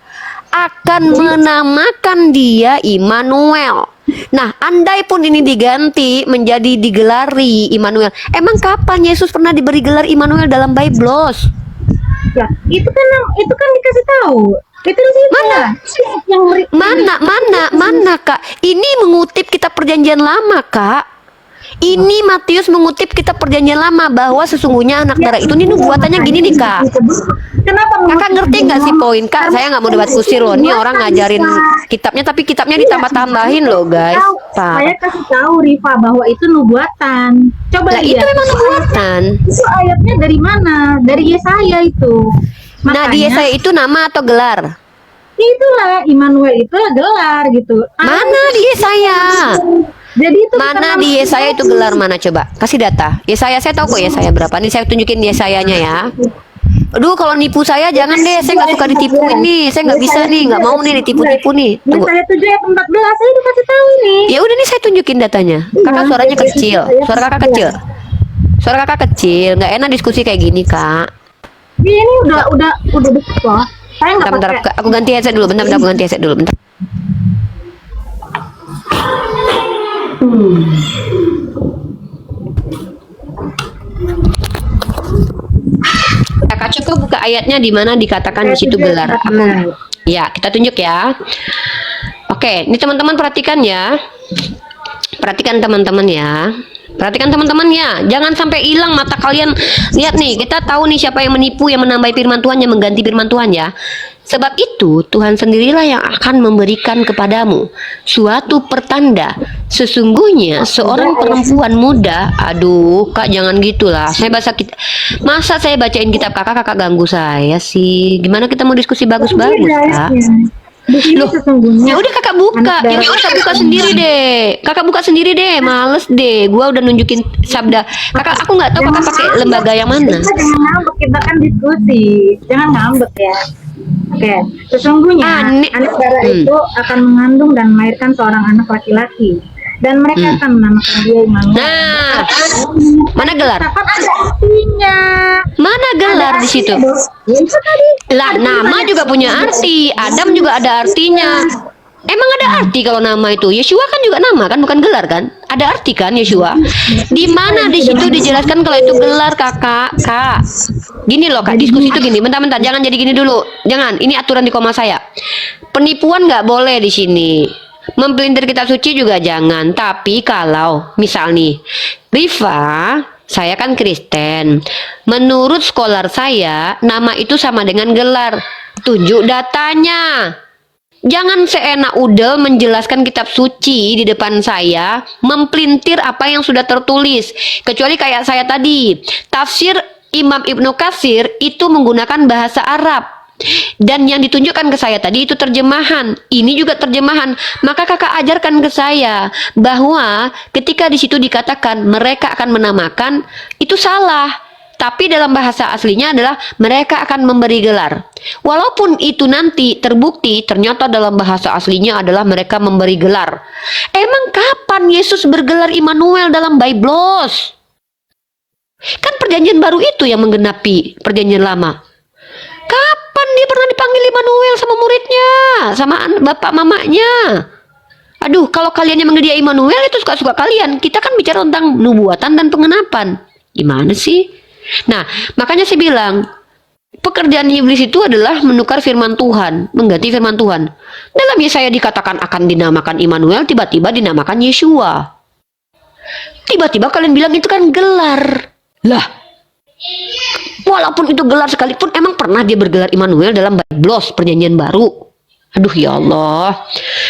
akan menamakan dia Immanuel. Nah, andai pun ini diganti menjadi digelari Immanuel, emang kapan Yesus pernah diberi gelar Immanuel dalam Biblos? Ya, itu kan dikasih tahu. Itu di situ. Mana? Yang Mana Kak? Ini mengutip kitab perjanjian lama Kak. Ini Matius mengutip kitab perjanjian lama bahwa sesungguhnya anak darah itu, ini nubuatannya gini nih Kak. Kenapa Kakak ngerti nggak sih poin Kak? Saya nggak mau debat kusir loh. Ini orang ngajarin kitabnya, tapi kitabnya ditambah-tambahin loh guys. Saya kasih tahu Rifa bahwa itu nubuatan. Coba Nah itu lihat. memang nubuatan. Itu ayatnya dari mana? Dari Yesaya itu. Nah di Yesaya itu nama atau gelar? Itulah Immanuel itu gelar gitu. Mana di Yesaya? Jadi itu Mana bukan di nama Yesaya itu gelar mana coba? Kasih data. Yesaya saya tahu kok Yesaya berapa. Nih saya tunjukin Yesayanya ya. Aduh kalau nipu saya jangan deh. Saya nggak suka ditipu ini. Saya nggak bisa nih. Nggak mau nih ditipu-tipu nih. Tunggu. Yesaya 7 ayat 14 saya dikasih tahu nih. Ya udah nih saya tunjukin datanya. Kakak suaranya kecil. Suara kakak kecil. Suara kakak kecil. Nggak enak diskusi kayak gini Kak. Ini udah deket loh. Saya nggak Bentar, pakai. aku ganti headset dulu. Bentar, aku ganti headset dulu. Bentar. Kakak coba buka ayatnya di mana dikatakan di situ gelar. Ya, kita tunjuk ya. Oke, ini teman-teman perhatikan ya. Perhatikan teman-teman ya. Perhatikan teman-teman ya. Jangan sampai hilang mata kalian. Lihat nih, kita tahu nih siapa yang menipu, yang menambah firman Tuhan, yang mengganti firman Tuhan ya. Sebab itu Tuhan sendirilah yang akan memberikan kepadamu suatu pertanda. Sesungguhnya seorang perempuan muda, aduh Kak jangan gitulah. Masa saya bacain kitab kakak ganggu saya sih. Gimana kita mau diskusi bagus-bagus Kak? Loh, ya udah kakak buka, kakak buka sendiri deh. Kakak buka sendiri deh, males deh. Gua udah nunjukin sabda. Kakak, aku nggak tahu kakak pakai lembaga yang mana. Jangan ngambek, kita kan diskusi. Jangan ngambek ya. Oke, sesungguhnya anak darah itu akan mengandung dan melahirkan seorang anak laki-laki, dan mereka akan menamakan dia Immanuel. Nah, mana gelar? Kan ada artinya. Mana gelar di situ? Ya, itu tadi. Lah, nama juga punya arti. Adam juga ada artinya. Emang ada arti kalau nama itu? Yeshua kan juga nama kan, bukan gelar kan? Ada arti kan Yeshua? Di mana di situ dijelaskan kalau itu gelar kakak? Kak, gini loh Kak, diskusi itu gini. Bentar-bentar, jangan jadi gini dulu. Jangan, ini aturan di koma saya. Penipuan nggak boleh di sini. Mempelintir kitab suci juga jangan. Tapi kalau misal nih, Rifa, saya kan Kristen. Menurut skolar saya, nama itu sama dengan gelar. Tunjuk datanya. Jangan seenak udel menjelaskan kitab suci di depan saya, mempelintir apa yang sudah tertulis. Kecuali kayak saya tadi, tafsir Imam Ibnu Katsir itu menggunakan bahasa Arab. Dan yang ditunjukkan ke saya tadi itu terjemahan. Ini juga terjemahan. Maka kakak ajarkan ke saya bahwa ketika di situ dikatakan mereka akan menamakan, itu salah. Tapi dalam bahasa aslinya adalah mereka akan memberi gelar. Walaupun itu nanti terbukti ternyata dalam bahasa aslinya adalah mereka memberi gelar. Emang kapan Yesus bergelar Immanuel dalam Biblos? Kan perjanjian baru itu yang menggenapi perjanjian lama. Kapan dia pernah dipanggil Immanuel sama muridnya, sama bapak mamanya? Aduh, kalau kalian yang manggil dia Immanuel itu suka-suka kalian. Kita kan bicara tentang nubuatan dan pengenapan. Gimana sih? Nah, makanya saya bilang, pekerjaan iblis itu adalah menukar firman Tuhan, mengganti firman Tuhan. Dalam Yesaya dikatakan akan dinamakan Immanuel, tiba-tiba dinamakan Yeshua. Tiba-tiba kalian bilang itu kan gelar. Lah, walaupun itu gelar sekalipun, emang pernah dia bergelar Immanuel dalam Biblos, perjanjian baru? Aduh ya Allah,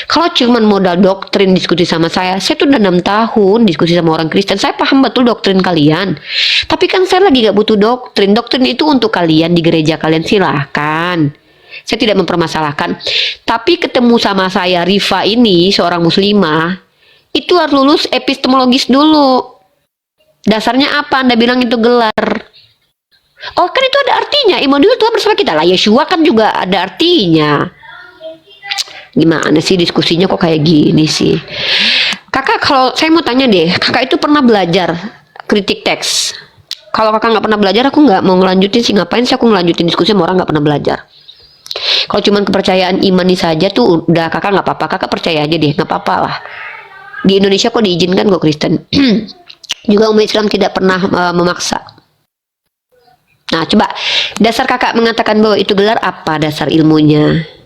kalau cuman modal doktrin diskusi sama saya tuh udah 6 tahun diskusi sama orang Kristen, saya paham betul doktrin kalian. Tapi kan saya lagi gak butuh doktrin. Doktrin itu untuk kalian di gereja kalian, silahkan. Saya tidak mempermasalahkan. Tapi ketemu sama saya, Rifa ini, seorang muslimah, itu harus lulus epistemologis dulu. Dasarnya apa? Anda bilang itu gelar. Oh kan itu ada artinya, Immanuel Tuhan bersama kita lah. Yeshua kan juga ada artinya. Gimana sih diskusinya kok kayak gini sih? Kakak, kalau saya mau tanya deh, kakak itu pernah belajar kritik teks? Kalau kakak nggak pernah belajar, aku nggak mau ngelanjutin sih. Ngapain sih aku ngelanjutin diskusi sama orang nggak pernah belajar? Kalau cuman kepercayaan imani saja tuh udah, kakak nggak apa-apa, kakak percaya aja deh, nggak apa-apa lah. Di Indonesia kok diizinkan kok Kristen. Juga umat Islam tidak pernah memaksa. Nah coba, dasar kakak mengatakan bahwa itu gelar, apa dasar ilmunya?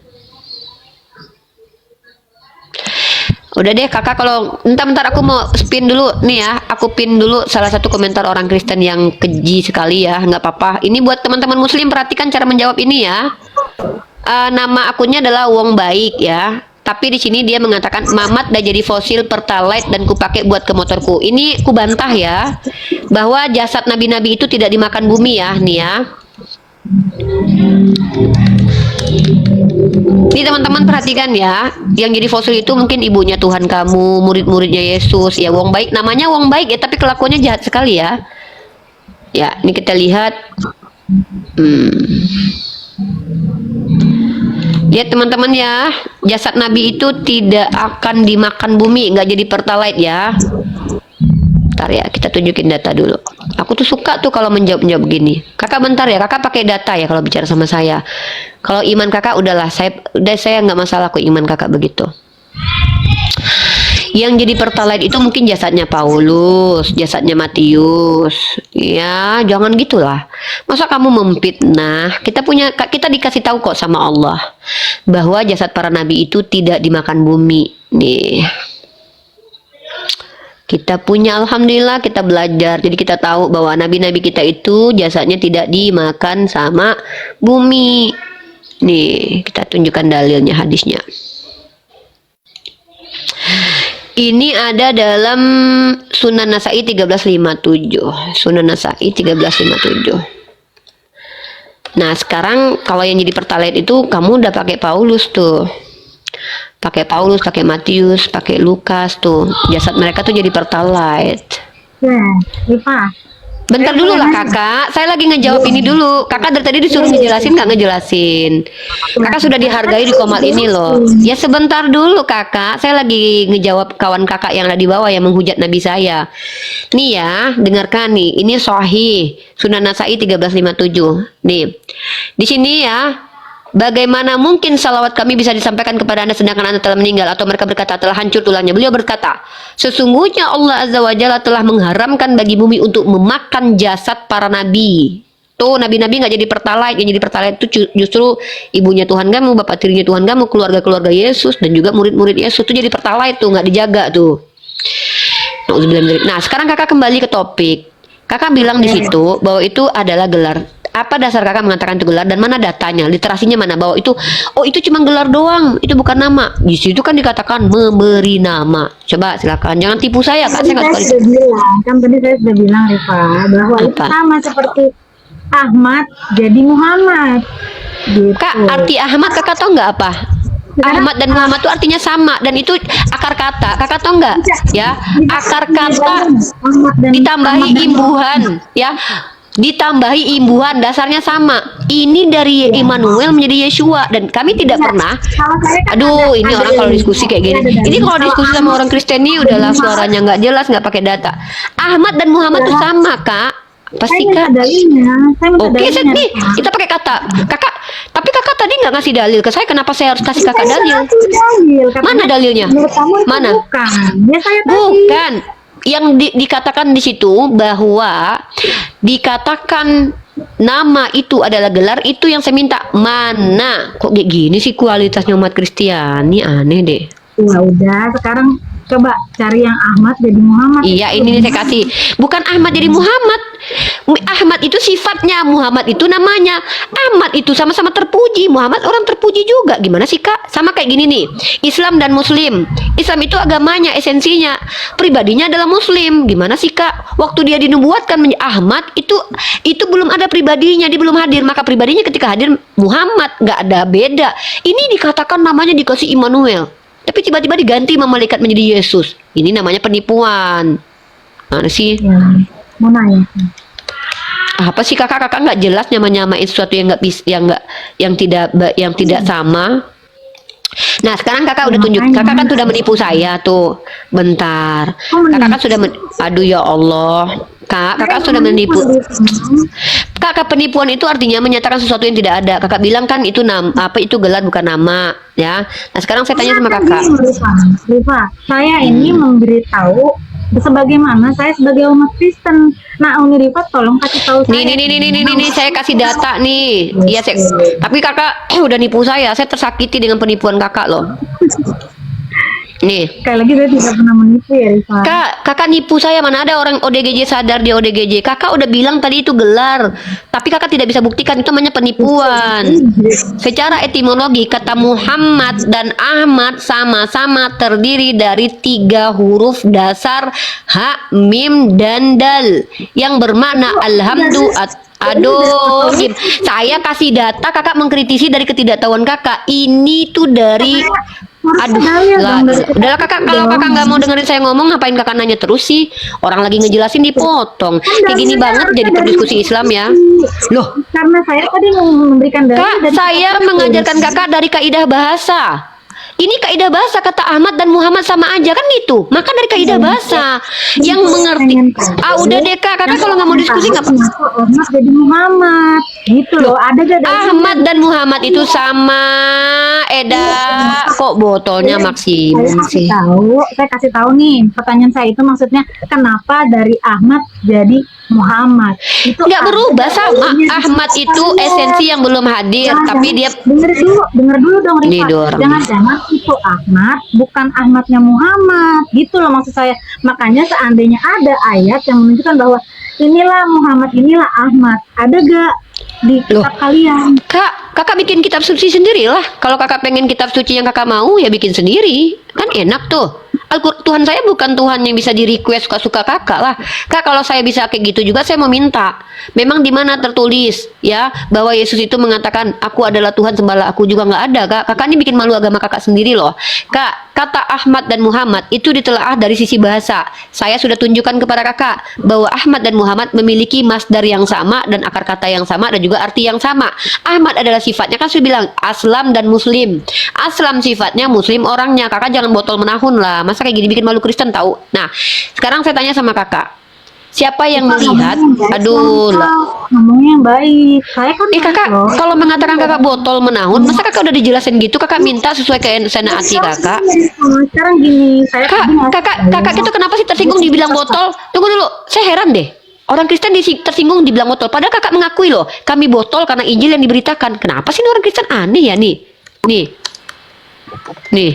Udah deh kakak, kalau bentar aku mau spin dulu nih ya, aku pin dulu salah satu komentar orang Kristen yang keji sekali ya, nggak apa-apa. Ini buat teman-teman Muslim, perhatikan cara menjawab ini ya. Nama akunnya adalah Wong Baik ya, tapi di sini dia mengatakan Mamat dah jadi fosil pertalite dan kupake buat ke motorku. Ini ku bantah ya, bahwa jasad nabi-nabi itu tidak dimakan bumi ya, nih ya. Ini teman-teman perhatikan ya, yang jadi fosil itu mungkin ibunya Tuhan kamu, murid-muridnya Yesus. Ya Wong Baik, namanya Wong Baik ya, tapi kelakuannya jahat sekali ya. Ya, ini kita lihat. Lihat teman-teman ya, jasad Nabi itu tidak akan dimakan bumi, nggak jadi pertalite ya. Bentar ya, kita tunjukin data dulu. Aku tuh suka tuh kalau menjawab gini. Kakak bentar ya, kakak pakai data ya kalau bicara sama saya. Kalau iman kakak udahlah, saya nggak masalah kok iman kakak begitu. Yang jadi pertalite itu mungkin jasadnya Paulus, jasadnya Matius. Ya, jangan gitulah. Masa kamu memfitnah? Kita dikasih tahu kok sama Allah bahwa jasad para nabi itu tidak dimakan bumi. Nih. Kita punya, alhamdulillah kita belajar. Jadi kita tahu bahwa nabi-nabi kita itu jasadnya tidak dimakan sama bumi. Nih, kita tunjukkan dalilnya, hadisnya. Ini ada dalam Sunan Nasai 1357. Sunan Nasai 1357. Nah, sekarang kalau yang jadi pertalite itu kamu udah pakai Paulus tuh. Pakai Paulus, pakai Matius, pakai Lukas tuh. Jasad mereka tuh jadi pertalite. Ya, Rifa. Bentar dulu lah kakak, saya lagi ngejawab ini dulu. Kakak dari tadi disuruh ngejelasin, nggak ngejelasin. Kakak sudah dihargai di komal ini loh. Ya sebentar dulu kakak, saya lagi ngejawab kawan kakak yang ada di bawah yang menghujat nabi saya. Nih ya, dengarkan nih, ini Sahih Sunan Nasai 1357. Nih, di sini ya. Bagaimana mungkin salawat kami bisa disampaikan kepada Anda sedangkan Anda telah meninggal? Atau mereka berkata telah hancur tulangnya. Beliau berkata, sesungguhnya Allah Azza wa Jalla telah mengharamkan bagi bumi untuk memakan jasad para nabi. Tuh, nabi-nabi nggak jadi pertalite. Yang jadi pertalite itu justru ibunya Tuhan kamu, bapak tirinya Tuhan kamu, keluarga-keluarga Yesus, dan juga murid-murid Yesus. Itu jadi pertalite tuh, nggak dijaga tuh. Nah, sekarang kakak kembali ke topik. Kakak bilang di situ bahwa itu adalah gelar. Apa dasar kakak mengatakan itu gelar dan mana datanya, literasinya mana bahwa itu, oh itu cuma gelar doang, itu bukan nama. Di situ kan dikatakan memberi nama. Coba silakan, jangan tipu saya kak. Saya nggak suka Tadi saya sudah bilang Rifa bahwa itu sama seperti Ahmad jadi Muhammad. Gitu. Kak, arti Ahmad kakak tahu nggak apa? Ahmad dan Muhammad itu artinya sama dan itu akar kata. Kakak tahu nggak? Ya, akar kata ditambahi imbuhan, ya. ditambahi imbuhan, dasarnya sama. Ini dari Immanuel menjadi Yeshua, dan kami tidak pernah. Kalau saya kan Aduh, ada- ini ada orang kalau dalil. diskusi kayak gini. Ada dalil. Ini kalau Kalau diskusi sama Ahmad- orang Kristen nih udahlah suaranya nggak jelas, nggak pakai data. Ahmad dan Muhammad itu sama, Kak. Pasti, Saya minta Kak. dalilnya. Saya minta Oke, dalilnya. nih kita pakai kata. Kakak, tapi kakak tadi nggak ngasih dalil ke saya. Kenapa saya harus kasih kakak Saya dalil? kasih dalil. Katanya, Mana dalilnya? Menurut kamu itu Mana? bukan. Ya saya tadi. Bukan. Yang dikatakan di situ bahwa dikatakan nama itu adalah gelar, itu yang saya minta. Mana? Kok kayak gini sih kualitasnya umat Kristiani, aneh deh. Ya udah, sekarang coba cari yang Ahmad jadi Muhammad. Iya, ini nih saya kasih. Bukan Ahmad jadi Muhammad. Ahmad itu sifatnya, Muhammad itu namanya. Ahmad itu sama-sama terpuji, Muhammad orang terpuji juga. Gimana sih, Kak? Sama kayak gini nih. Islam dan Muslim. Islam itu agamanya, esensinya. Pribadinya adalah Muslim. Gimana sih, Kak? Waktu dia dinubuatkan menjadi Ahmad, itu belum ada pribadinya, dia belum hadir. Maka pribadinya ketika hadir Muhammad, nggak ada beda. Ini dikatakan namanya dikasih Immanuel. Tapi tiba-tiba diganti sama malaikat menjadi Yesus. Ini namanya penipuan. Mana sih? Ya, mau nanya. Apa sih kakak nggak jelas nyamain sesuatu yang nggak bisa, yang tidak sama. Nah sekarang kakak udah tunjuk, kakak kan sudah menipu saya tuh. Bentar, kakak kan sudah aduh ya Allah, kakak sudah menipu. Kakak, penipuan itu artinya menyatakan sesuatu yang tidak ada. Kakak bilang kan itu itu gelar bukan nama, ya. Nah sekarang saya tanya sama kakak. Rifa, saya ini memberitahu sebagaimana saya sebagai umat Kristen. Nah, Uni Rifa tolong kasih tahu saya. Nih, saya kasih data nih. Iya, tapi kakak udah nipu saya. Saya tersakiti dengan penipuan kakak loh. Nih. Sekali lagi saya tidak pernah menipu ya Rifa. Kakak nipu saya, mana ada orang ODGJ sadar dia ODGJ. Kakak udah bilang tadi itu gelar, tapi kakak tidak bisa buktikan, itu namanya penipuan. Secara etimologi kata Muhammad dan Ahmad sama-sama terdiri dari 3 huruf dasar ha, mim, dan dal yang bermakna alhamdulillah. Aduh, saya kasih data, kakak mengkritisi dari ketidaktahuan kakak. Ini tuh dari aduh lah, udahlah kakak, kalau kakak nggak mau dengerin saya ngomong, ngapain kakak nanya terus sih? Orang lagi ngejelasin dipotong. Kayak gini banget jadi perdiskusi Islam ya. Loh, karena saya tadi mau memberikan dalil Kak, dari saya mengajarkan kakak dari kaidah bahasa. Ini kaidah bahasa, kata Ahmad dan Muhammad sama aja kan gitu. Maka dari kaidah bahasa yang mengerti. Udah deh kak, kakak kalau nggak mau diskusi nggak apa. Ahmad jadi Muhammad gitu loh. Ada gak dalil? Ahmad dan Muhammad itu sama. Eda, kok botolnya maksimum sih? Saya kasih tahu nih. Pertanyaan saya itu maksudnya kenapa dari Ahmad jadi Muhammad? Itu Nggak ada berubah sama. dalilnya. Ahmad itu esensi yang belum hadir, tapi dia denger dulu dong Nih, Rifa. dorong. Jangan-jangan itu Ahmad bukan Ahmadnya Muhammad gitu loh maksud saya. Makanya seandainya ada ayat yang menunjukkan bahwa inilah Muhammad, inilah Ahmad, ada gak di kitab kalian? Kakak bikin kitab suci sendiri lah. Kalau kakak pengen kitab suci yang kakak mau, ya bikin sendiri. Kan enak tuh. Tuhan saya bukan Tuhan yang bisa di request suka-suka kakak lah. Kak, kalau saya bisa kayak gitu juga, saya mau minta. Memang di mana tertulis ya bahwa Yesus itu mengatakan aku adalah Tuhan, sembahlah aku, juga nggak ada kak. Kakak ini bikin malu agama kakak sendiri loh. Kak, kata Ahmad dan Muhammad itu ditelaah dari sisi bahasa. Saya sudah tunjukkan kepada kakak bahwa Ahmad dan Muhammad memiliki masdar yang sama dan akar kata yang sama dan juga arti yang sama. Ahmad adalah sifatnya, kan sudah bilang Aslam dan Muslim. Aslam sifatnya, Muslim orangnya. Kakak jangan botol menahun lah. Masa kayak gini bikin malu Kristen tahu. Nah, sekarang saya tanya sama kakak. Siapa yang melihat? Aduh, ngomongnya yang baik. Saya kan kakak, kalau mengatakan kakak botol menahun, masa kakak udah dijelasin gitu, kakak minta sesuai kesenangan hati kakak. Sekarang gini, saya Kakak itu kenapa sih tersinggung dibilang botol? Tunggu dulu, saya heran deh. Orang Kristen tersinggung dibilang botol, padahal kakak mengakui loh, kami botol karena Injil yang diberitakan. Kenapa sih orang Kristen aneh ya nih? Nih.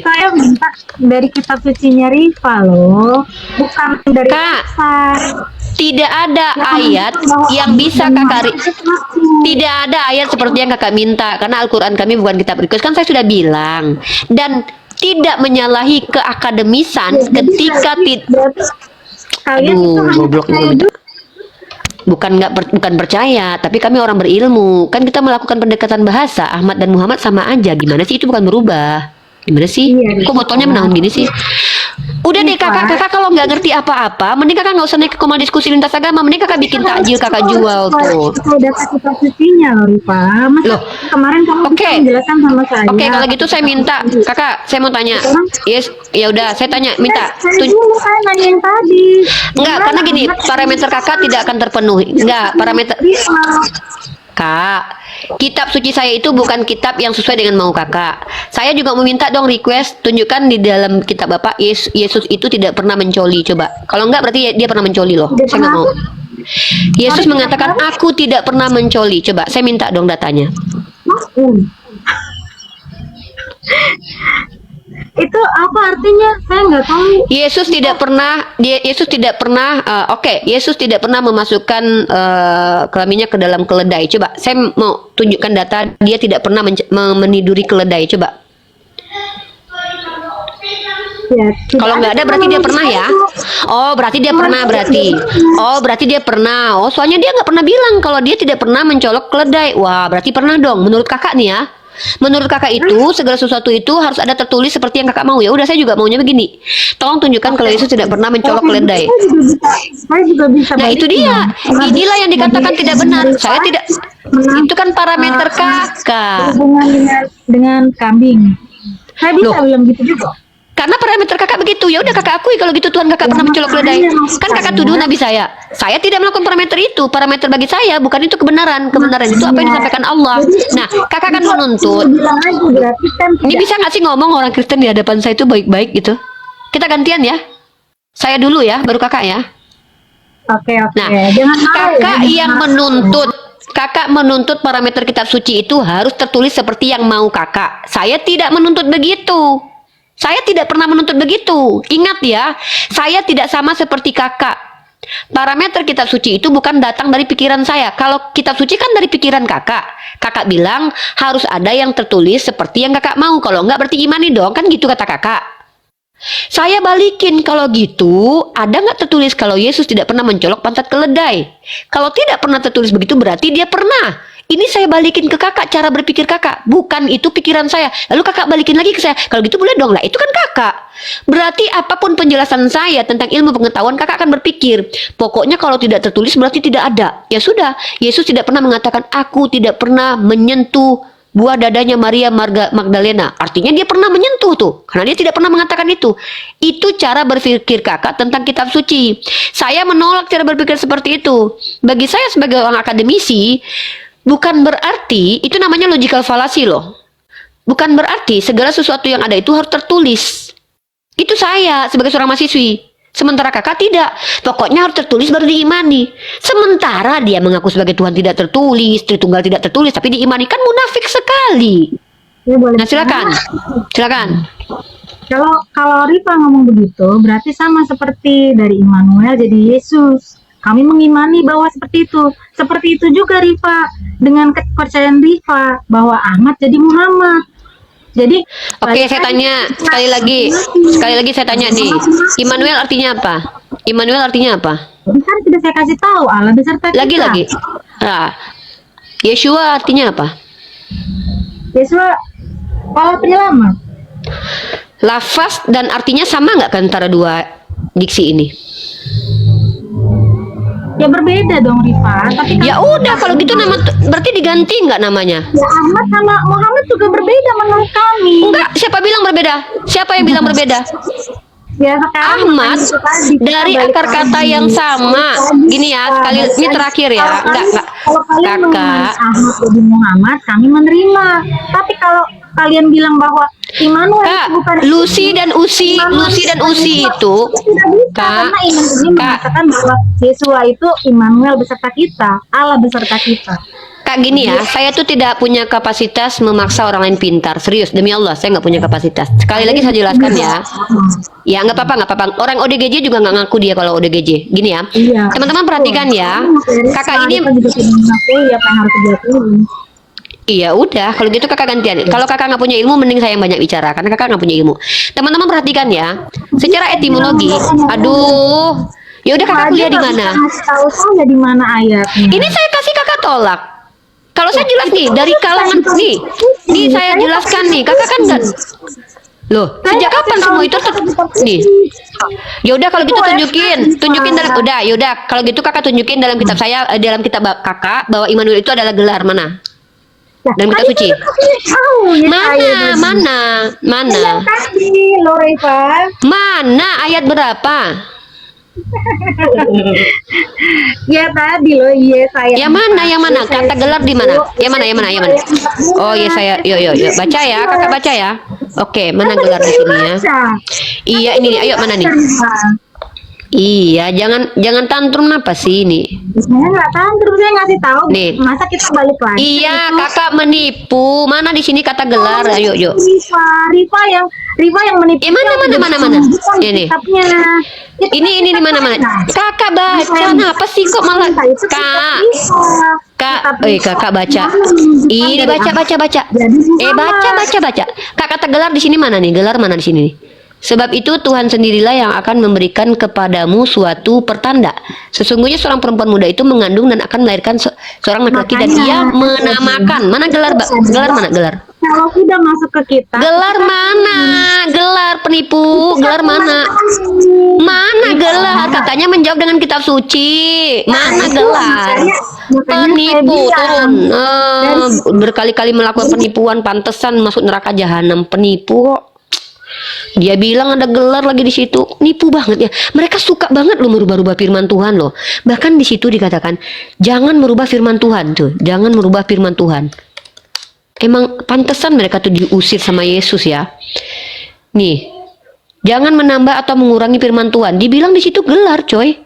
Saya minta dari kitab sucinya Rifa loh, bukan dari Kak, pasar. Tidak ada ayat yang bisa kakak tidak ada ayat seperti yang kakak minta, karena Al-Quran kami bukan kitab request, kan saya sudah bilang. Dan tidak menyalahi keakademisan ketika bukan percaya, tapi kami orang berilmu. Kan kita melakukan pendekatan bahasa. Ahmad dan Muhammad sama aja. Gimana sih, itu bukan berubah? Gimana sih? Kok botolnya menahun gini sih? Udah deh kakak kalau nggak ngerti apa-apa, mending kakak nggak usah naik ke Komal Diskusi Lintas Agama, mending kakak bikin takjil kakak jual tuh. Udah kasih kitab sucinya loh Rifa. Masa Loh, kemarin kamu oke. bisa menjelaskan sama saya. Oke, kalau gitu saya minta kakak, saya mau tanya. Yes, ya udah, saya tanya, minta. Saya dulu saya nanya yang tadi. Enggak, karena gini, parameter kakak tidak akan terpenuhi. Enggak, parameter Kak, kitab suci saya itu bukan kitab yang sesuai dengan mau kakak. Saya juga meminta dong request, tunjukkan di dalam kitab Bapak Yesus itu tidak pernah mencoli. Coba, kalau enggak berarti dia pernah mencoli loh. Saya nggak mau. Yesus mengatakan aku tidak pernah mencoli. Coba, saya minta dong datanya. Itu apa artinya? Saya nggak tahu. Yesus tidak pernah Yesus tidak pernah memasukkan kelaminnya ke dalam keledai. Coba saya mau tunjukkan data dia tidak pernah meniduri keledai. Coba. Ya, Kalau nggak ada berarti dia pernah ya. Oh, berarti dia pernah berarti. Oh, berarti dia pernah. Oh, soalnya dia nggak pernah bilang kalau dia tidak pernah mencolok keledai. Wah, berarti pernah dong menurut kakak nih ya. Menurut kakak itu segala sesuatu itu harus ada tertulis seperti yang kakak mau. Ya udah, saya juga maunya begini. Tolong tunjukkan kalau Yesus tidak pernah mencolok keledai. Saya juga bisa. Nah, itu dia. Inilah yang dikatakan tidak benar. Saya tidak. Itu kan parameter kakak. Hubungan dengan kambing. Saya bisa Loh. bilang gitu juga. Karena parameter kakak begitu. Ya udah kakak akui kalau gitu Tuhan kakak pernah mencolok keledai. Kan kakak tuduh Nabi saya. Saya tidak melakukan parameter itu. Parameter bagi saya bukan itu kebenaran. Kebenaran itu apa yang disampaikan Allah. Nah, kakak kan menuntut. Bilang aja berarti kan Ini bisa nggak sih ngomong orang Kristen di hadapan saya itu baik-baik gitu? Kita gantian ya. Saya dulu ya, baru kakak ya. Oke. Nah, Jangan mau kakak ya. yang menuntut. Kakak menuntut parameter kitab suci itu harus tertulis seperti yang mau kakak. Saya tidak menuntut begitu. Saya tidak pernah menuntut begitu. Ingat ya, saya tidak sama seperti kakak. Parameter kitab suci itu bukan datang dari pikiran saya. Kalau kitab suci kan dari pikiran kakak. Kakak bilang harus ada yang tertulis seperti yang kakak mau. Kalau enggak berarti imani dong. Kan gitu kata kakak. Saya balikin, kalau gitu ada nggak tertulis kalau Yesus tidak pernah mencolok pantat keledai? Kalau tidak pernah tertulis begitu berarti dia pernah. Ini saya balikin ke kakak cara berpikir kakak, bukan itu pikiran saya. Lalu kakak balikin lagi ke saya. Kalau gitu boleh dong lah, itu kan kakak. Berarti apapun penjelasan saya tentang ilmu pengetahuan kakak akan berpikir, pokoknya kalau tidak tertulis berarti tidak ada. Ya sudah, Yesus tidak pernah mengatakan aku tidak pernah menyentuh buah dadanya Maria Magdalena. Artinya dia pernah menyentuh tuh. Karena dia tidak pernah mengatakan itu. Itu cara berpikir kakak tentang kitab suci. Saya menolak cara berpikir seperti itu. Bagi saya sebagai orang akademisi, bukan berarti itu namanya logical fallacy loh. Bukan berarti segala sesuatu yang ada itu harus tertulis. Itu saya sebagai seorang mahasiswi. Sementara kakak tidak. Pokoknya harus tertulis baru diimani. Sementara dia mengaku sebagai Tuhan tidak tertulis, Tritunggal tidak tertulis, tapi diimani, kan munafik sekali. Ya, boleh. Nah silakan. Silakan. Kalau Rifa ngomong begitu, berarti sama seperti dari Immanuel jadi Yesus. Kami mengimani bahwa seperti itu. Seperti itu juga Rifa dengan kepercayaan Rifa bahwa Ahmad jadi Muhammad. Jadi Oke, saya tanya sekali lagi saya tanya nih. Immanuel artinya apa? Immanuel artinya apa? kan sudah saya kasih tahu Allah beserta kita. Lagi. Nah, Yeshua artinya apa? Yesus Allah penyelamat. Lafaz dan artinya sama nggak antara dua diksi ini? Ya berbeda dong Rifa. Tapi Ya udah kalau gitu nama berarti diganti nggak namanya? ya Ahmad sama Muhammad juga berbeda menurut kami. Enggak, siapa bilang berbeda? Siapa yang bilang berbeda? Ya sekarang Ahmad itu tadi, kita dari balik akar kata lagi. yang sama. Gini ya, sekali ini terakhir ya. Enggak. Kalau kalian mengimani Kakak, Ahmad jadi Muhammad, kami menerima. Tapi kalau kalian bilang bahwa Immanuel Kak, itu bukan Lucy dan Usi itu, tidak bisa Kak, karena Imam ini Kak. mengatakan bahwa Yesua itu Immanuel beserta kita, Allah beserta kita. Kak gini ya, saya tuh tidak punya kapasitas memaksa orang lain pintar. Serius, demi Allah, saya nggak punya kapasitas. Sekali lagi saya jelaskan ya. Ya nggak apa-apa. Orang ODGJ juga nggak ngaku dia kalau ODGJ. Gini ya, Iya. teman-teman perhatikan ya. Kakak ini, Kita juga tidak mengakui apa yang harus dijatuhi. iya udah. Kalau gitu kakak gantian. Kalau kakak nggak punya ilmu, mending saya yang banyak bicara karena kakak nggak punya ilmu. Teman-teman perhatikan ya. Secara etimologi, aduh, ya udah kakak kuliah di mana? Tahu saya di mana ayatnya. Ini saya kasih kakak tolak. Kalau saya jelas nih dari kalangan nih saya jelaskan nih, kakak kan nggak. Loh, sejak kapan semua itu nih? Yaudah kalau gitu tunjukin dalam yaudah kalau gitu kakak tunjukin dalam kitab saya dalam kitab kakak bahwa Immanuel itu adalah gelar mana? Dalam kitab suci. Tahu ya saya Mana? yang tadi lo Reva. Mana ayat berapa? Ya tadi lo iya saya. Yang mana? Kata gelar di mana? Yang mana? Oh iya saya. Yuk. Baca ya, kakak baca ya. Oke, mana gelar di sini ya? Iya ini nih. Ayo mana nih? Iya, jangan tantrum apa sih ini? Saya nggak tantrum, saya ngasih tahu. Nih. Masa kita balik lagi? Iya, kakak menipu. Mana di sini kata gelar? Ayo. Riva yang menipu. Mana? Ini. Kitabnya. Ini di mana? Kakak baca. Apa sih kok malah kakak baca. Ini baca. Baca. Kak kata gelar di sini mana nih? Gelar mana di sini nih? Sebab itu Tuhan sendirilah yang akan memberikan kepadamu suatu pertanda. Sesungguhnya seorang perempuan muda itu mengandung dan akan melahirkan seorang laki-laki dan ia menamakan. Mana gelar? Gelar mana? Gelar. Kalau udah masuk ke kita. Gelar mana? Gelar penipu. Gelar mana? Mana gelar? Katanya menjawab dengan kitab suci. Mana gelar? Penipu turun. Berkali-kali melakukan penipuan, pantesan masuk neraka jahanam. Penipu kok. Dia bilang ada gelar lagi di situ. Nipu banget ya. Mereka suka banget loh merubah-rubah firman Tuhan loh. Bahkan di situ dikatakan jangan merubah firman Tuhan tuh. Jangan merubah firman Tuhan. Emang pantesan mereka tuh diusir sama Yesus ya. Nih, jangan menambah atau mengurangi firman Tuhan. Dibilang di situ gelar, coy.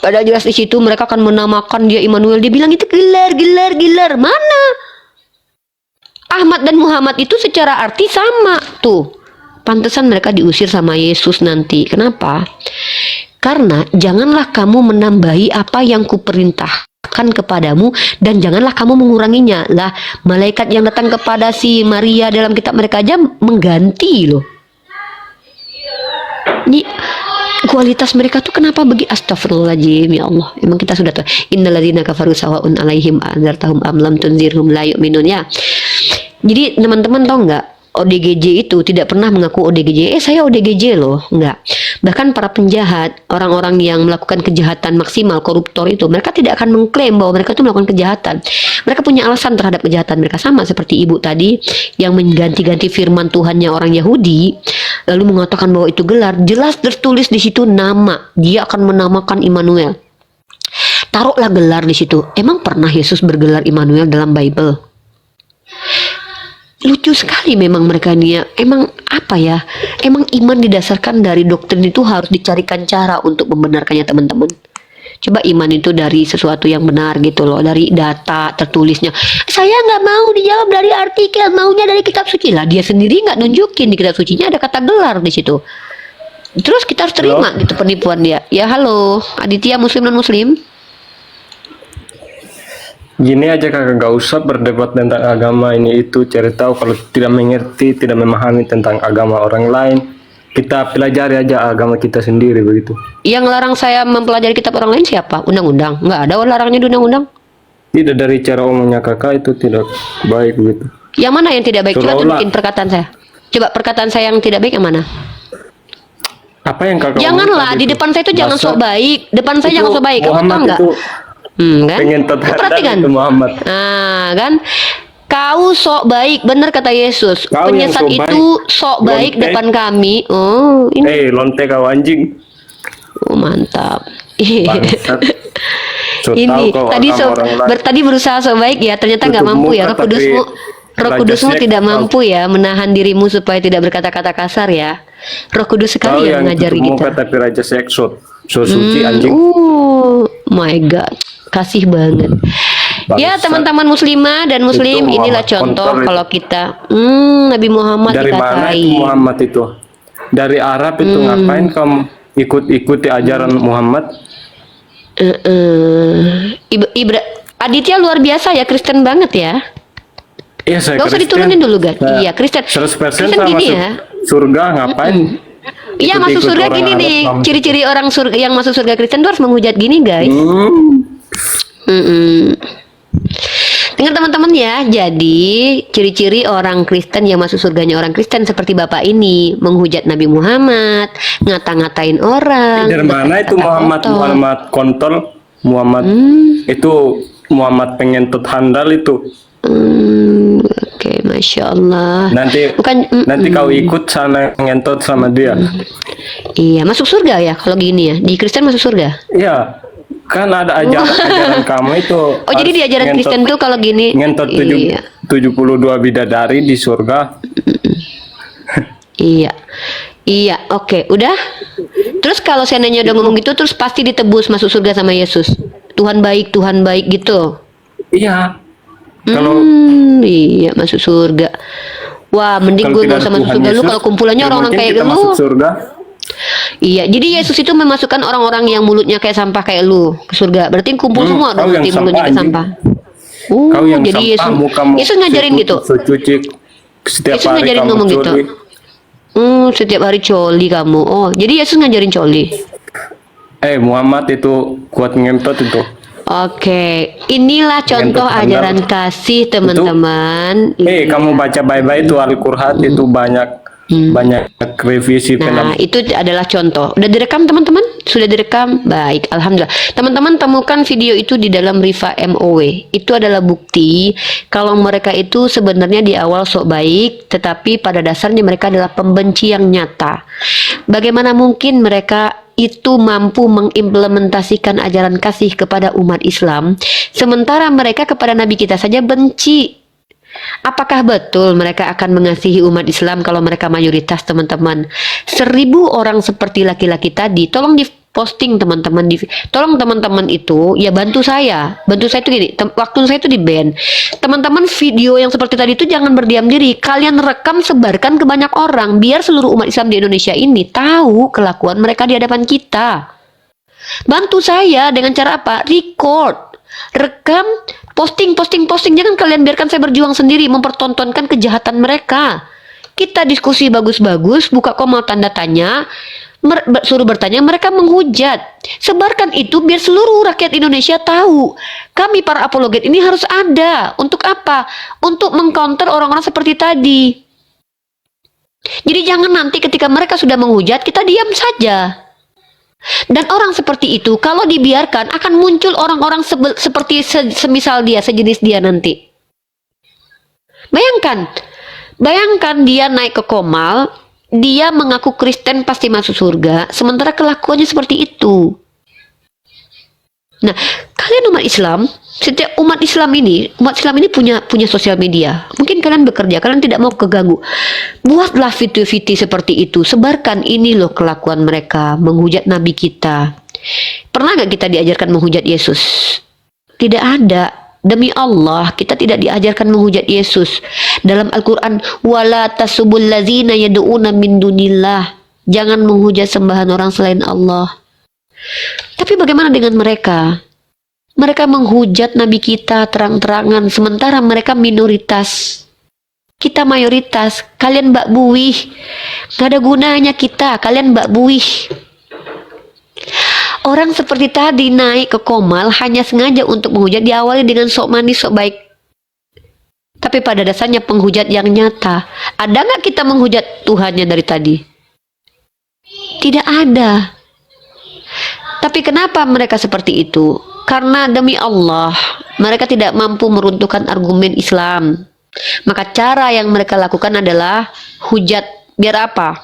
Pada jelas di situ mereka akan menamakan dia Immanuel. Dia bilang itu gelar. Mana? Ahmad dan Muhammad itu secara arti sama tuh. Pantesan mereka diusir sama Yesus nanti. Kenapa? Karena janganlah kamu menambahi apa yang kuperintahkan kepadamu dan janganlah kamu menguranginya. Lah, malaikat yang datang kepada si Maria dalam kitab mereka aja mengganti loh. Ini kualitas mereka tuh kenapa begitu? Astagfirullahaladzim, ya Allah. Emang kita sudah tahu. Innalladzina kafaru sawa'un alaihim anzartahum am lam tunzirhum la yu'minun ya. Jadi teman-teman tahu nggak? ODGJ itu tidak pernah mengaku ODGJ. Saya ODGJ loh, enggak. Bahkan para penjahat, orang-orang yang melakukan kejahatan maksimal, koruptor itu, mereka tidak akan mengklaim bahwa mereka itu melakukan kejahatan. Mereka punya alasan terhadap kejahatan mereka, sama seperti ibu tadi yang mengganti-ganti firman Tuhannya orang Yahudi, lalu mengatakan bahwa itu gelar. Jelas tertulis di situ nama. Dia akan menamakan Immanuel. Taruhlah gelar di situ. Emang pernah Yesus bergelar Immanuel dalam Bible? Lucu sekali memang mereka ini ya. Emang apa ya? Emang iman didasarkan dari doktrin itu harus dicarikan cara untuk membenarkannya teman-teman. Coba iman itu dari sesuatu yang benar gitu loh. Dari data tertulisnya. Saya nggak mau dijawab dari artikel. Maunya dari kitab suci lah. Dia sendiri nggak nunjukin di kitab sucinya ada kata gelar di situ. Terus kita harus terima gitu penipuan dia. Ya halo Aditya Muslim non Muslim. Gini aja kakak, gak usah berdebat tentang agama ini itu, cari tahu. Kalau tidak mengerti, tidak memahami tentang agama orang lain, kita pelajari aja agama kita sendiri begitu. Yang larang saya mempelajari kitab orang lain siapa? Undang-undang? Nggak ada larangnya di undang-undang. Tidak, dari cara omongnya kakak itu tidak baik begitu. Yang mana yang tidak baik? Coba tunjukin perkataan saya. Coba perkataan saya yang tidak baik yang mana? Apa yang kakak Janganlah di depan saya itu jangan sok baik. Depan saya jangan sok baik. Kamu tahu nggak? Kan? Pengen Perhatikan. itu Muhammad. Nah, kan? Kau sok baik, benar kata Yesus. Kau Penyesat yang sok itu sok baik Lonte. depan kami. Oh, ini. Lonte kau anjing. Oh, mantap. Bangsat. So, Ini tahu kau tadi agama orang lain. tadi berusaha sok baik ya, ternyata nggak Tutup mampu ya. muka, Roh Kudusmu, tapi Roh Kudusmu rajasnya tidak kau. mampu ya menahan dirimu supaya tidak berkata-kata kasar ya. Roh Kudus Kau sekali yang mengajari tutup kita. muka tapi raja seksot. So suci anjing. Oh my God, kasih banget. Ya Bangsat. teman-teman muslimah dan muslim, Itu inilah Muhammad contoh kontol itu. kalau kita Nabi Muhammad Dari mana dikatai. itu Muhammad itu? Dari Arab itu ngapain kamu ikuti ajaran Muhammad? Aditya luar biasa ya, Kristen banget ya. Iya, saya Gak usah Kristen. diturunin dulu Gan. Nah, Iya Kristen. 100% Kristen sama gini masuk ya. surga ngapain? Iya masuk Ikut-ikut surga orang gini Arab nih. sama- Ciri-ciri orang surga yang masuk surga Kristen tuh harus menghujat gini guys. Ingat teman-teman ya, jadi ciri-ciri orang Kristen yang masuk surganya orang Kristen seperti Bapak ini, menghujat Nabi Muhammad, ngata-ngatain orang. Dari mana itu berkata-kata Muhammad kotor. Muhammad kontol Muhammad itu Muhammad pengentut handal itu. Oke, Masya Allah. Nanti Bukan, nanti kau ikut sana ngentot sama dia. Iya, masuk surga ya kalau gini ya. Di Kristen masuk surga. Iya. Kan ada ajaran kamu itu. Oh, jadi di harus ajaran Kristen tuh kalau gini. ngentot Iya. 72 bidadari di surga. Iya. Iya, oke, udah. Terus kalau seandainya udah ngomong gitu, terus pasti ditebus masuk surga sama Yesus. Tuhan baik gitu. Iya. Kalau Iya, masuk surga. Wah, mending kalau gue tidak gak usah ada masuk Tuhan surga lu Yesus, kalau kumpulannya ya orang-orang mungkin kayak kita lu. masuk surga. Iya, jadi Yesus itu memasukkan orang-orang yang mulutnya kayak sampah kayak lu ke surga. Berarti kumpul semua kau dong yang berarti sampah, mulutnya kayak anjing. sampah. Kau yang Jadi sampah, Yesus, mukamu Yesus ngajarin gitu. cuci setiap Yesus hari ngajarin kamu ngomong gitu. curi. Setiap hari coli kamu. Oh, jadi Yesus ngajarin coli. Muhammad itu kuat ngentot itu. Oke, inilah contoh Ngentot ajaran handal. kasih teman-teman. Iya. Kamu baca baik-baik itu Al-Qur'an itu banyak revisi Nah, film. itu adalah contoh. Udah direkam teman-teman? Sudah direkam? Baik, alhamdulillah. Teman-teman temukan video itu di dalam Riva MOW. Itu adalah bukti kalau mereka itu sebenarnya di awal sok baik, tetapi pada dasarnya mereka adalah pembenci yang nyata. Bagaimana mungkin mereka itu mampu mengimplementasikan ajaran kasih kepada umat Islam, sementara mereka kepada Nabi kita saja benci. Apakah betul mereka akan mengasihi umat Islam kalau mereka mayoritas, teman-teman? 1000 orang seperti laki-laki tadi, tolong diposting teman-teman, tolong teman-teman itu ya bantu saya itu gini, waktu saya itu di ban, teman-teman video yang seperti tadi itu jangan berdiam diri, kalian rekam sebarkan ke banyak orang biar seluruh umat Islam di Indonesia ini tahu kelakuan mereka di hadapan kita. Bantu saya dengan cara apa? Record, rekam, posting, jangan kalian biarkan saya berjuang sendiri mempertontonkan kejahatan mereka. Kita diskusi bagus-bagus, buka kolom tanda tanya, suruh bertanya, mereka menghujat. Sebarkan itu biar seluruh rakyat Indonesia tahu. Kami para apologet ini harus ada. Untuk apa? Untuk mengcounter orang-orang seperti tadi. Jadi jangan nanti ketika mereka sudah menghujat, kita diam saja. Dan orang seperti itu kalau dibiarkan akan muncul orang-orang seperti semisal dia, sejenis dia nanti. Bayangkan dia naik ke Komal, dia mengaku Kristen pasti masuk surga, sementara kelakuannya seperti itu. Nah, kalian umat Islam, setiap umat Islam ini punya sosial media. Mungkin kalian bekerja, kalian tidak mau keganggu. Buatlah video-video seperti itu, sebarkan ini loh kelakuan mereka, menghujat Nabi kita. Pernah nggak kita diajarkan menghujat Yesus? Tidak ada. Demi Allah, kita tidak diajarkan menghujat Yesus. Dalam Al-Quran, wala tasubul ladzina yad'una min dunillah. Jangan menghujat sembahan orang selain Allah. Tapi bagaimana dengan mereka? Mereka menghujat Nabi kita terang-terangan, sementara mereka minoritas. Kita mayoritas. Kalian mbak buih. Gak ada gunanya kita. Kalian mbak buih. Orang seperti tadi naik ke Komal hanya sengaja untuk menghujat, diawali dengan sok manis, sok baik. Tapi pada dasarnya penghujat yang nyata. Ada nggak kita menghujat Tuhannya dari tadi? Tidak ada. Tapi kenapa mereka seperti itu? Karena demi Allah, mereka tidak mampu meruntuhkan argumen Islam. Maka cara yang mereka lakukan adalah hujat. Biar apa?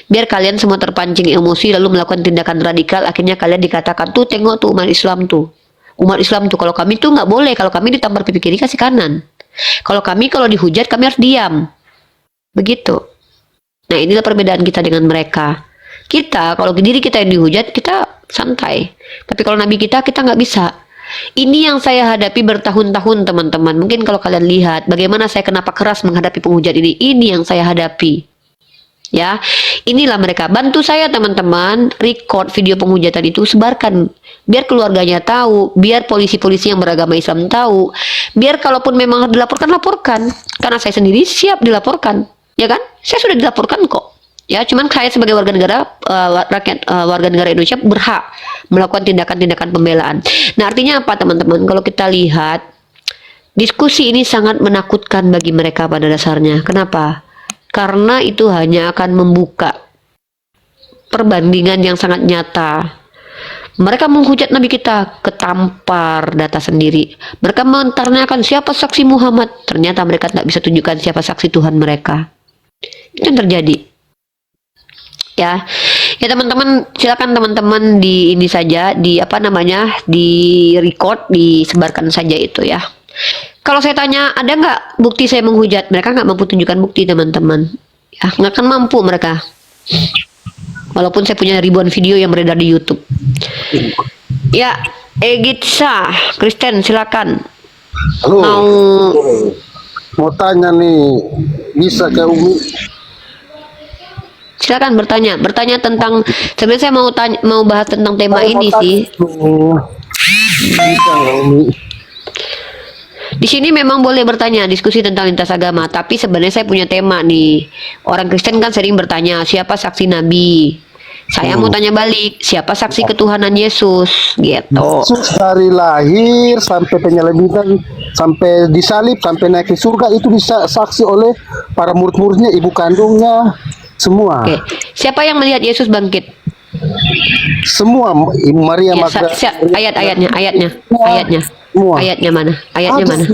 Biar kalian semua terpancing emosi lalu melakukan tindakan radikal. Akhirnya kalian dikatakan, tuh tengok tuh umat Islam tuh. Umat Islam tuh, kalau kami tuh nggak boleh. Kalau kami ditampar pipi kiri kasih kanan. Kalau dihujat kami harus diam. Begitu. Nah, inilah perbedaan kita dengan mereka. Kita, kalau diri kita yang dihujat, kita santai. Tapi kalau Nabi kita nggak bisa. Ini yang saya hadapi bertahun-tahun, teman-teman. Mungkin kalau kalian lihat bagaimana saya kenapa keras menghadapi penghujat ini yang saya hadapi. Ya, inilah mereka. Bantu saya, teman-teman, record video penghujatan itu, sebarkan. Biar keluarganya tahu, biar polisi-polisi yang beragama Islam tahu, biar kalaupun memang dilaporkan, laporkan. Karena saya sendiri siap dilaporkan. Ya kan? Saya sudah dilaporkan kok. Ya, cuman saya sebagai warga negara warga negara Indonesia berhak melakukan tindakan-tindakan pembelaan. Nah, artinya apa, teman-teman? Kalau kita lihat Diskusi ini sangat menakutkan bagi mereka pada dasarnya. Kenapa? Karena itu hanya akan membuka perbandingan yang sangat nyata. Mereka menghujat Nabi kita, ketampar data sendiri. Mereka mentanyakan siapa saksi Muhammad. Ternyata mereka tidak bisa tunjukkan siapa saksi Tuhan mereka. Itu yang terjadi. Ya teman-teman, silakan teman-teman di ini saja, di record, disebarkan saja itu ya. Kalau saya tanya, ada nggak bukti saya menghujat? Mereka nggak mampu tunjukkan bukti, teman-teman. Ya, nggak akan mampu mereka. Walaupun saya punya ribuan video yang beredar di YouTube. Ya, Egitsa, Kristen, silakan. Halo. Mau tanya nih, bisa ke Umi? Silakan bertanya tentang, sebenarnya saya mau bahas tentang tema ini sih. Bisa nggak, Umi? Di sini memang boleh bertanya, diskusi tentang lintas agama, tapi sebenarnya saya punya tema nih. Orang Kristen kan sering bertanya, siapa saksi Nabi? Saya mau tanya balik, siapa saksi ketuhanan Yesus? Gitu. Yesus dari lahir sampai penyaliban, sampai disalib, sampai naik ke surga, itu bisa saksi oleh para murid-muridnya, ibu kandungnya, semua. Oke. Siapa yang melihat Yesus bangkit? Semua, Ibu Maria Ya, Magdalena. ayatnya. Semua. Ayatnya mana? Ayatnya Ada mana?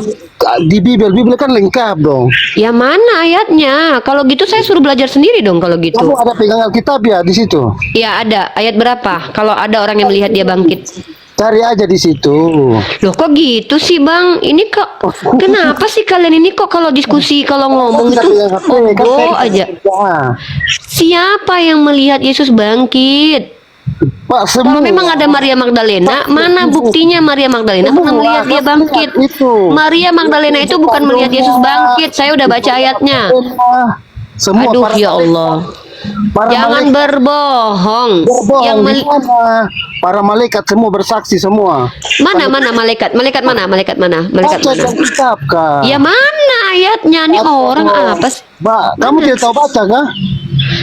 di Bible kan lengkap dong. Ya mana ayatnya? Kalau gitu saya suruh belajar sendiri dong kalau gitu. Kamu ada pegang Alkitab ya di situ? Ya ada. Ayat berapa? Kalau ada orang yang melihat dia bangkit. Cari aja di situ. Loh kok gitu sih Bang? Ini kok kenapa sih kalian ini kok kalau diskusi, kalau ngomong itu ogo aja. Siapa yang melihat Yesus bangkit? Pak, semua. Kalau memang ada Maria Magdalena, mana buktinya Maria Magdalena pernah melihat dia bangkit? Maria Magdalena itu bukan melihat Yesus bangkit. Saya udah baca ayatnya. Semua. Aduh para ya Allah. para Jangan malaikat berbohong. berbohong Yang di sana. Para malaikat semua bersaksi semua. mana malaikat? Malaikat mana? Malaikat mana? Malaikat Baca mana? Alkitab, Kak. Ya mana ayatnya? Nih orang apa sih? Mbak, kamu tidak tahu baca, kah?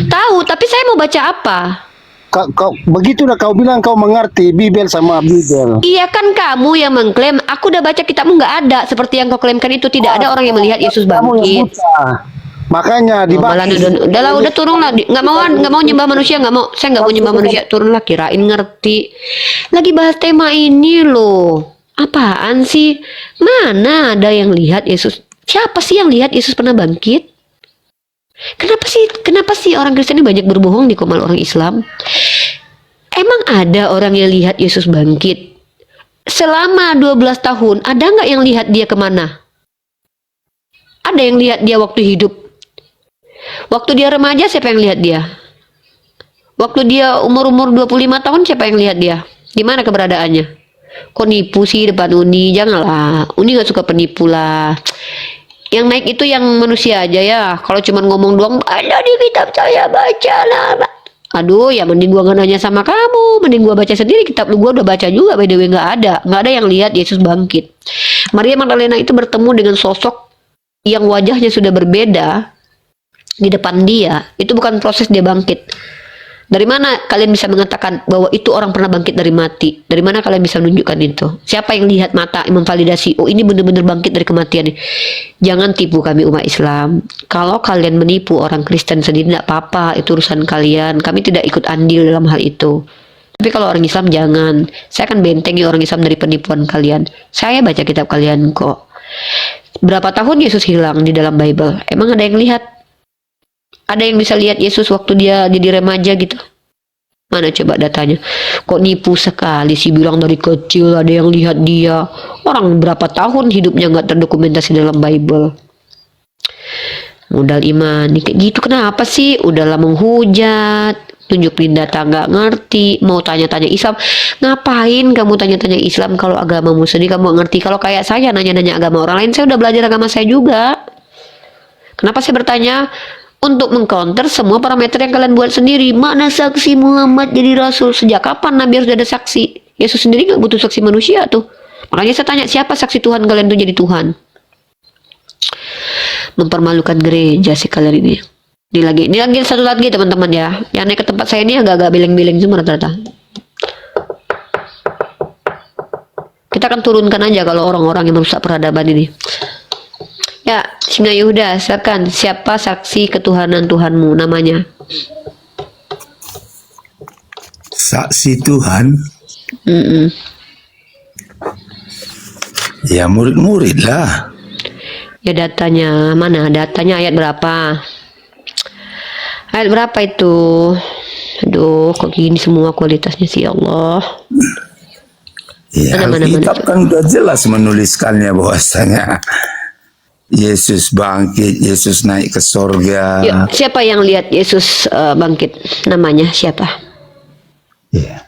Tahu, tapi saya mau baca apa? Kau begitulah kau bilang kau mengerti Bible sama Bible. Iya kan kamu yang mengklaim. Aku udah baca kitabmu, nggak ada seperti yang kau klaimkan itu. Tidak ada orang yang melihat Yesus Kamu yang bangkit. buta. Makanya Oh, malah dibaca. udahlah, udah turun lah. Nggak mau nyembah manusia, nggak mau. Saya nggak mau nyembah manusia. Turun lah, kirain ngerti. Lagi bahas tema ini loh. Apaan sih? Mana ada yang lihat Yesus? Siapa sih yang lihat Yesus pernah bangkit? Kenapa sih orang Kristen ini banyak berbohong di komal orang Islam? Emang ada orang yang lihat Yesus bangkit? Selama 12 tahun, ada nggak yang lihat dia kemana? Ada yang lihat dia waktu hidup? Waktu dia remaja, siapa yang lihat dia? Waktu dia umur 25 tahun, siapa yang lihat dia? Di mana keberadaannya? Kok nipu sih depan Uni? Janganlah, Uni nggak suka penipu lah. Yang naik itu yang manusia aja ya. Kalau cuma ngomong doang, ada di kitab saya baca lah. Aduh, ya mending gua nggak nanya sama kamu, mending gua baca sendiri. Kitab lu gua udah baca juga, by the way. Nggak ada yang lihat Yesus bangkit. Maria Magdalena itu bertemu dengan sosok yang wajahnya sudah berbeda di depan dia. Itu bukan proses dia bangkit. Dari mana kalian bisa mengatakan bahwa itu orang pernah bangkit dari mati? Dari mana kalian bisa menunjukkan itu? Siapa yang lihat mata yang memvalidasi? Oh, ini benar-benar bangkit dari kematian. Jangan tipu kami umat Islam. Kalau kalian menipu orang Kristen sendiri, tidak apa-apa. Itu urusan kalian. Kami tidak ikut andil dalam hal itu. Tapi kalau orang Islam jangan. Saya akan bentengi orang Islam dari penipuan kalian. Saya baca kitab kalian kok. Berapa tahun Yesus hilang di dalam Bible? Emang ada yang lihat? Ada yang bisa lihat Yesus waktu dia jadi remaja gitu? Mana coba datanya? Kok nipu sekali sih, bilang dari kecil ada yang lihat dia. Orang berapa tahun hidupnya nggak terdokumentasi dalam Bible. Modal iman, kayak gitu kenapa sih? Udahlah menghujat, tunjukin data nggak ngerti, mau tanya-tanya Islam. Ngapain kamu tanya-tanya Islam kalau agamamu sendiri kamu nggak ngerti? Kalau kayak saya nanya-nanya agama orang lain, saya udah belajar agama saya juga. Kenapa saya bertanya? Untuk mengcounter semua parameter yang kalian buat sendiri. Mana saksi Muhammad jadi rasul? Sejak kapan Nabi harus ada saksi? Yesus sendiri nggak butuh saksi manusia tuh. Makanya saya tanya, siapa saksi Tuhan kalian tuh jadi Tuhan? Mempermalukan gereja sih kalian ini. Ini lagi satu lagi teman-teman ya. Yang naik ke tempat saya ini agak-agak beleng-beleng semua rata-rata. Kita akan turunkan aja kalau orang-orang yang merusak peradaban ini. Ya, Singa Yehuda, silakan. Siapa saksi ketuhanan Tuhanmu namanya? Saksi Tuhan, Mm-mm. ya murid-murid lah. Ya datanya, mana datanya, ayat berapa? Ayat berapa itu? Aduh, kok gini semua kualitasnya sih, ya Allah. Ya, Mana, Alkitab kan udah jelas menuliskannya bahwasanya Yesus bangkit, Yesus naik ke sorga. Yuk, siapa yang lihat Yesus bangkit? Namanya siapa? Ya.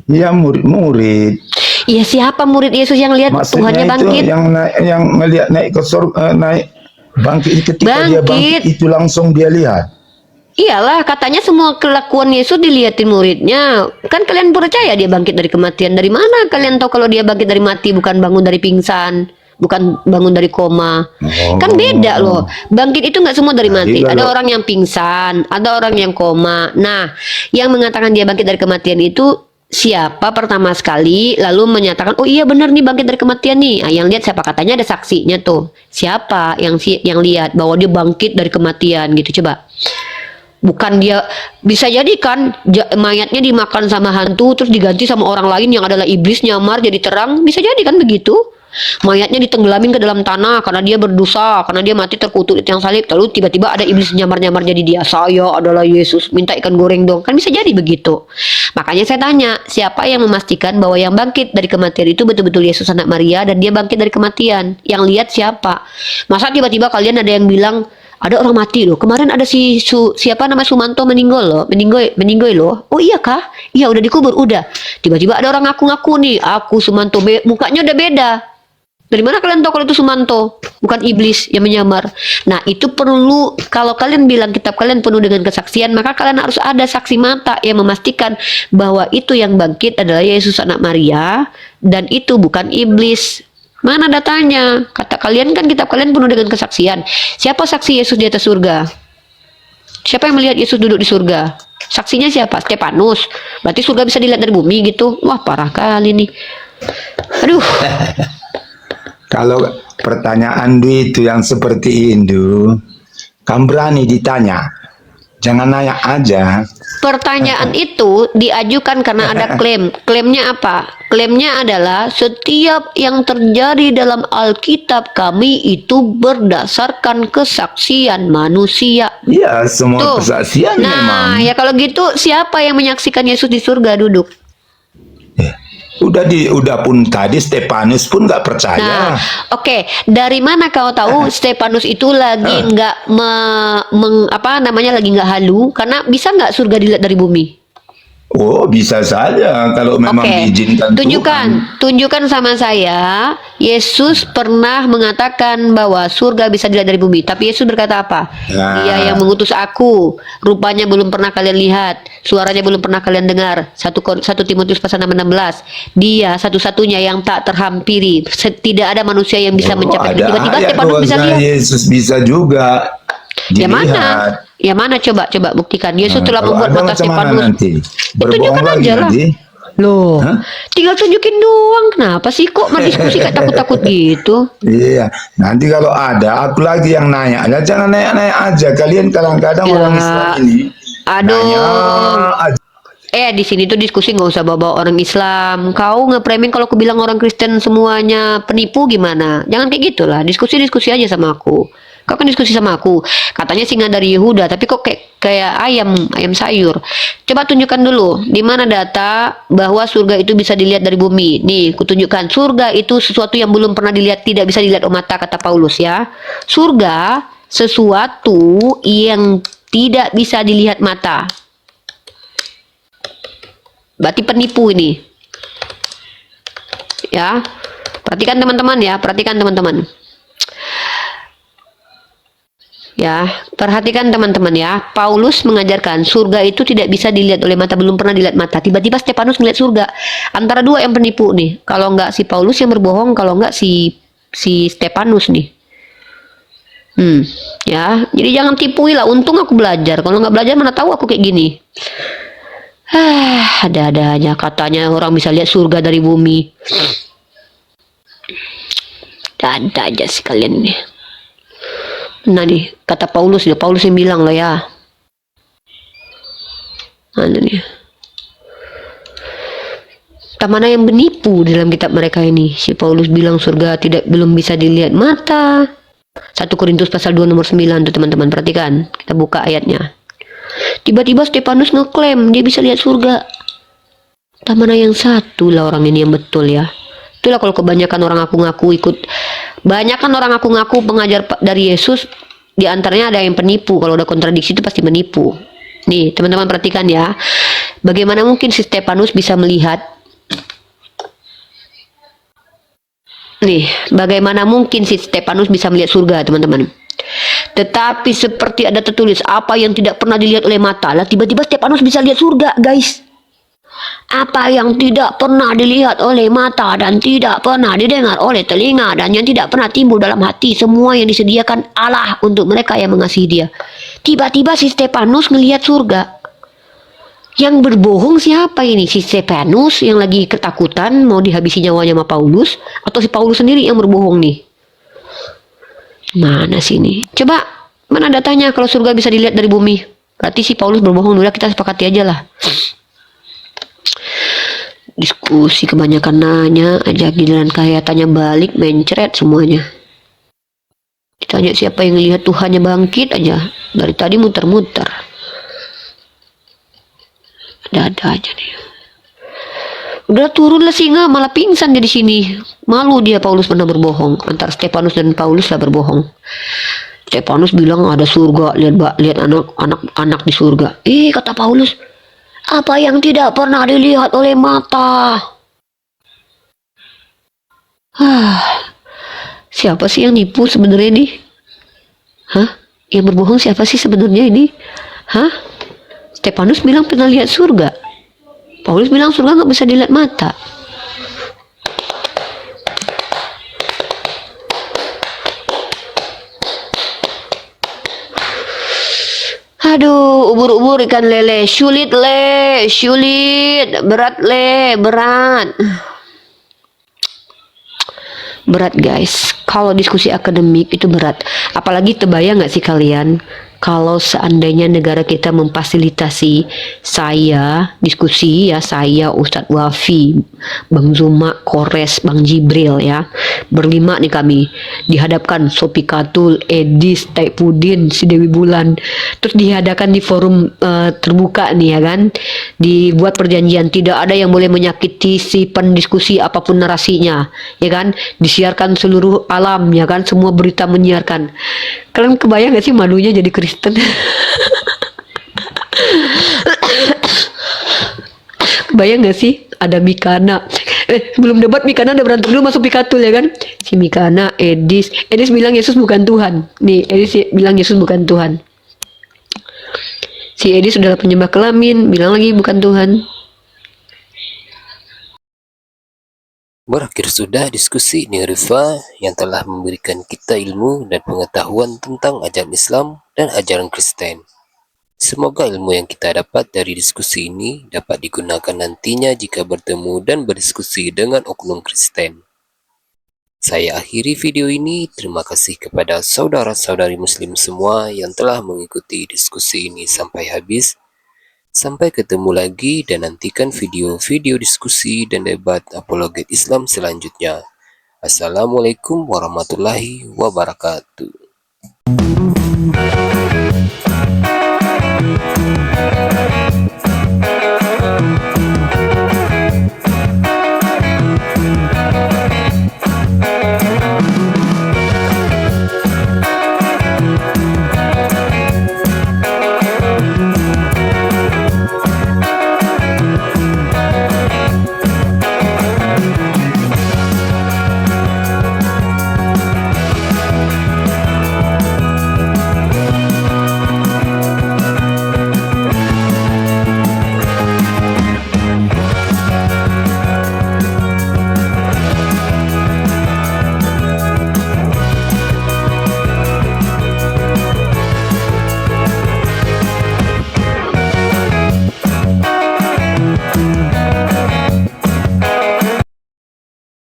Ya murid-murid. Iya, siapa murid Yesus yang lihat Tuhannya Maksudnya itu bangkit? yang ngelihat naik ke sorga, naik bangkit, ketika dia Bangkit. bangkit itu langsung dia lihat. Iyalah, katanya semua kelakuan Yesus dilihatin muridnya. Kan kalian percaya dia bangkit dari kematian? Dari mana kalian tahu kalau dia bangkit dari mati, bukan bangun dari pingsan, bukan bangun dari koma? Kan beda loh. Bangkit itu nggak semua dari mati. Jadi Ada kalau- orang yang pingsan, ada orang yang koma. Nah, yang mengatakan dia bangkit dari kematian itu siapa pertama sekali, lalu menyatakan, oh iya benar nih bangkit dari kematian nih. Yang lihat siapa? Katanya ada saksinya tuh. Siapa yang lihat bahwa dia bangkit dari kematian gitu? Coba. Bukan dia, bisa jadi kan mayatnya dimakan sama hantu terus diganti sama orang lain yang adalah iblis, nyamar jadi terang, bisa jadi kan begitu. Mayatnya ditenggelamin ke dalam tanah karena dia berdosa, karena dia mati terkutuk di tiang salib, lalu tiba-tiba ada iblis nyamar-nyamar jadi dia, saya adalah Yesus, minta ikan goreng dong, kan bisa jadi begitu. Makanya saya tanya, siapa yang memastikan bahwa yang bangkit dari kematian itu betul-betul Yesus anak Maria dan dia bangkit dari kematian? Yang lihat siapa? Masa tiba-tiba kalian ada yang bilang ada orang mati loh. Kemarin ada siapa nama Sumanto meninggal loh. Oh iya kah? Iya udah dikubur, udah. Tiba-tiba ada orang ngaku-ngaku nih, aku Sumanto, mukanya udah beda. Dari mana kalian tahu kalau itu Sumanto? Bukan iblis yang menyamar. Nah, itu perlu, kalau kalian bilang kitab kalian penuh dengan kesaksian, maka kalian harus ada saksi mata yang memastikan bahwa itu yang bangkit adalah Yesus anak Maria dan itu bukan iblis. Mana datanya? Kata kalian kan kitab kalian penuh dengan kesaksian. Siapa saksi Yesus di atas surga? Siapa yang melihat Yesus duduk di surga? Saksinya siapa? Stefanus. Berarti surga bisa dilihat dari bumi gitu. Wah, parah kali nih. Aduh. Kalau pertanyaan itu yang seperti itu, kamu berani ditanya, jangan nanya aja. Pertanyaan itu diajukan karena ada klaim. Klaimnya apa? Klaimnya adalah setiap yang terjadi dalam Alkitab kami itu berdasarkan kesaksian manusia. Iya, semua Tuh. kesaksian Nah, memang. ya kalau gitu siapa yang menyaksikan Yesus di surga duduk? Udah pun tadi Stefanus pun nggak percaya. Nah, oke. Dari mana kau tahu Stefanus itu lagi nggak lagi nggak halu? Karena bisa nggak surga dilihat dari bumi? Oh, bisa saja kalau memang Oke, diizinkan tunjukkan sama saya. Yesus pernah mengatakan bahwa surga bisa dilihat dari bumi. Tapi Yesus berkata apa? Nah. Dia yang mengutus aku. Rupanya belum pernah kalian lihat. Suaranya belum pernah kalian dengar. 1 Timotius pasal 6:16. Dia satu-satunya yang tak terhampiri. Tidak ada manusia yang bisa mencapai. Ada Tiba-tiba ayat Stefanus bisa bahwa lihat. Yesus bisa juga Ya dilihat. mana? Ya mana? Coba buktikan. Yesus telah Kalau membuat ada mata macam mana Stefanus. nanti? Ya, Berbohong tunjukkan lagi aja lah. nanti. Loh, Hah? tinggal tunjukin doang. Kenapa sih kok berdiskusi kayak takut-takut gitu? Iya, nanti kalau ada, aku lagi yang nanya. Ya, jangan nanya-nanya aja. Kalian kadang-kadang Ya, orang Islam ini aduh. nanya aja. Di sini tuh diskusi nggak usah bawa orang Islam. Kau nge-framing kalau aku bilang orang Kristen semuanya penipu gimana? Jangan kayak gitulah. Diskusi aja sama aku. Kau kan diskusi sama aku. Katanya singa dari Yehuda, tapi kok kayak ayam sayur. Coba tunjukkan dulu di mana data bahwa surga itu bisa dilihat dari bumi. Nih, kutunjukkan. Surga itu sesuatu yang belum pernah dilihat, tidak bisa dilihat oleh mata, kata Paulus ya. Surga sesuatu yang tidak bisa dilihat mata. Berarti penipu ini. Ya. Perhatikan teman-teman ya, perhatikan teman-teman. Ya, perhatikan teman-teman ya. Paulus mengajarkan surga itu tidak bisa dilihat oleh mata, belum pernah dilihat mata. Tiba-tiba Stefanus melihat surga. Antara dua yang penipu nih. Kalau enggak si Paulus yang berbohong, kalau enggak si Stefanus nih. Ya. Jadi jangan tipui lah. Untung aku belajar. Kalau nggak belajar mana tahu aku kayak gini. Ada-ada aja katanya orang bisa lihat surga dari bumi. Ada aja sekalian nih. Nah nih, kata Paulus ya, Paulus yang bilang loh ya. Mana nih? Tak mana yang menipu dalam kitab mereka ini. Si Paulus bilang surga belum bisa dilihat mata. 1 Korintus pasal 2 nomor 9 tuh teman-teman, perhatikan. Kita buka ayatnya. Tiba-tiba Stefanus ngeklaim dia bisa lihat surga. Tak mana yang satu lah orang ini yang betul ya. Itulah kalau kebanyakan orang ngaku-ngaku ikut. Banyakan orang ngaku-ngaku pengajar dari Yesus. Di antaranya ada yang penipu. Kalau udah kontradiksi itu pasti menipu. Nih teman-teman perhatikan ya. Bagaimana mungkin si Stefanus bisa melihat. Nih, bagaimana mungkin si Stefanus bisa melihat surga, teman-teman? Tetapi seperti ada tertulis, apa yang tidak pernah dilihat oleh mata, lah tiba-tiba Stefanus bisa lihat surga, guys. Apa yang tidak pernah dilihat oleh mata dan tidak pernah didengar oleh telinga dan yang tidak pernah timbul dalam hati, semua yang disediakan Allah untuk mereka yang mengasihi Dia. Tiba-tiba si Stefanus ngelihat surga. Yang berbohong siapa ini? Si Stefanus yang lagi ketakutan mau dihabisi nyawanya sama Paulus, atau si Paulus sendiri yang berbohong nih? Mana sih ini? Coba mana datanya kalau surga bisa dilihat dari bumi? Berarti si Paulus berbohong. Udah kita sepakati aja lah. Diskusi kebanyakan nanya aja, giliran kelihatannya balik mencret semuanya. Ditanya siapa yang lihat Tuhannya bangkit aja, dari tadi muter-muter. Ada aja nih. Udah turunlah singa malah pingsan dia di sini. Malu dia Paulus pernah berbohong. Antara Stefanus dan Paulus lah berbohong. Stefanus bilang ada surga, lihat anak-anak di surga. Kata Paulus, apa yang tidak pernah dilihat oleh mata. Siapa sih yang nipu sebenarnya ini? Yang berbohong siapa sih sebenarnya ini? Stefanus bilang pernah lihat surga. Paulus bilang surga nggak bisa dilihat mata. Aduh, ubur-ubur ikan lele, sulit berat berat. Berat guys, kalau diskusi akademik itu berat. Apalagi terbayang nggak sih kalian kalau seandainya negara kita memfasilitasi saya diskusi ya, saya Ustadz Wafi, Bang Zuma, Kores, Bang Jibril ya, berlima nih kami dihadapkan Sopi Katul, Edis, Taipudin, si Dewi Bulan, terus dihadapkan di forum terbuka nih ya kan, dibuat perjanjian tidak ada yang boleh menyakiti si pendiskusi apapun narasinya ya kan, disiarkan seluruh alam ya kan, semua berita menyiarkan. Kalian kebayang gak sih malunya jadi Kristen? Kebayang gak sih ada Mikana, belum debat Mikana udah berantem dulu masuk Pikatul ya kan, si Mikana, Edis bilang Yesus bukan Tuhan nih, Edis bilang Yesus bukan Tuhan, si Edis sudah penyembah kelamin bilang lagi bukan Tuhan. Berakhir sudah diskusi dengan Rifa yang telah memberikan kita ilmu dan pengetahuan tentang ajaran Islam dan ajaran Kristen. Semoga ilmu yang kita dapat dari diskusi ini dapat digunakan nantinya jika bertemu dan berdiskusi dengan oknum Kristen. Saya akhiri video ini. Terima kasih kepada saudara-saudari Muslim semua yang telah mengikuti diskusi ini sampai habis. Sampai ketemu lagi dan nantikan video-video diskusi dan debat apologet Islam selanjutnya. Assalamualaikum warahmatullahi wabarakatuh.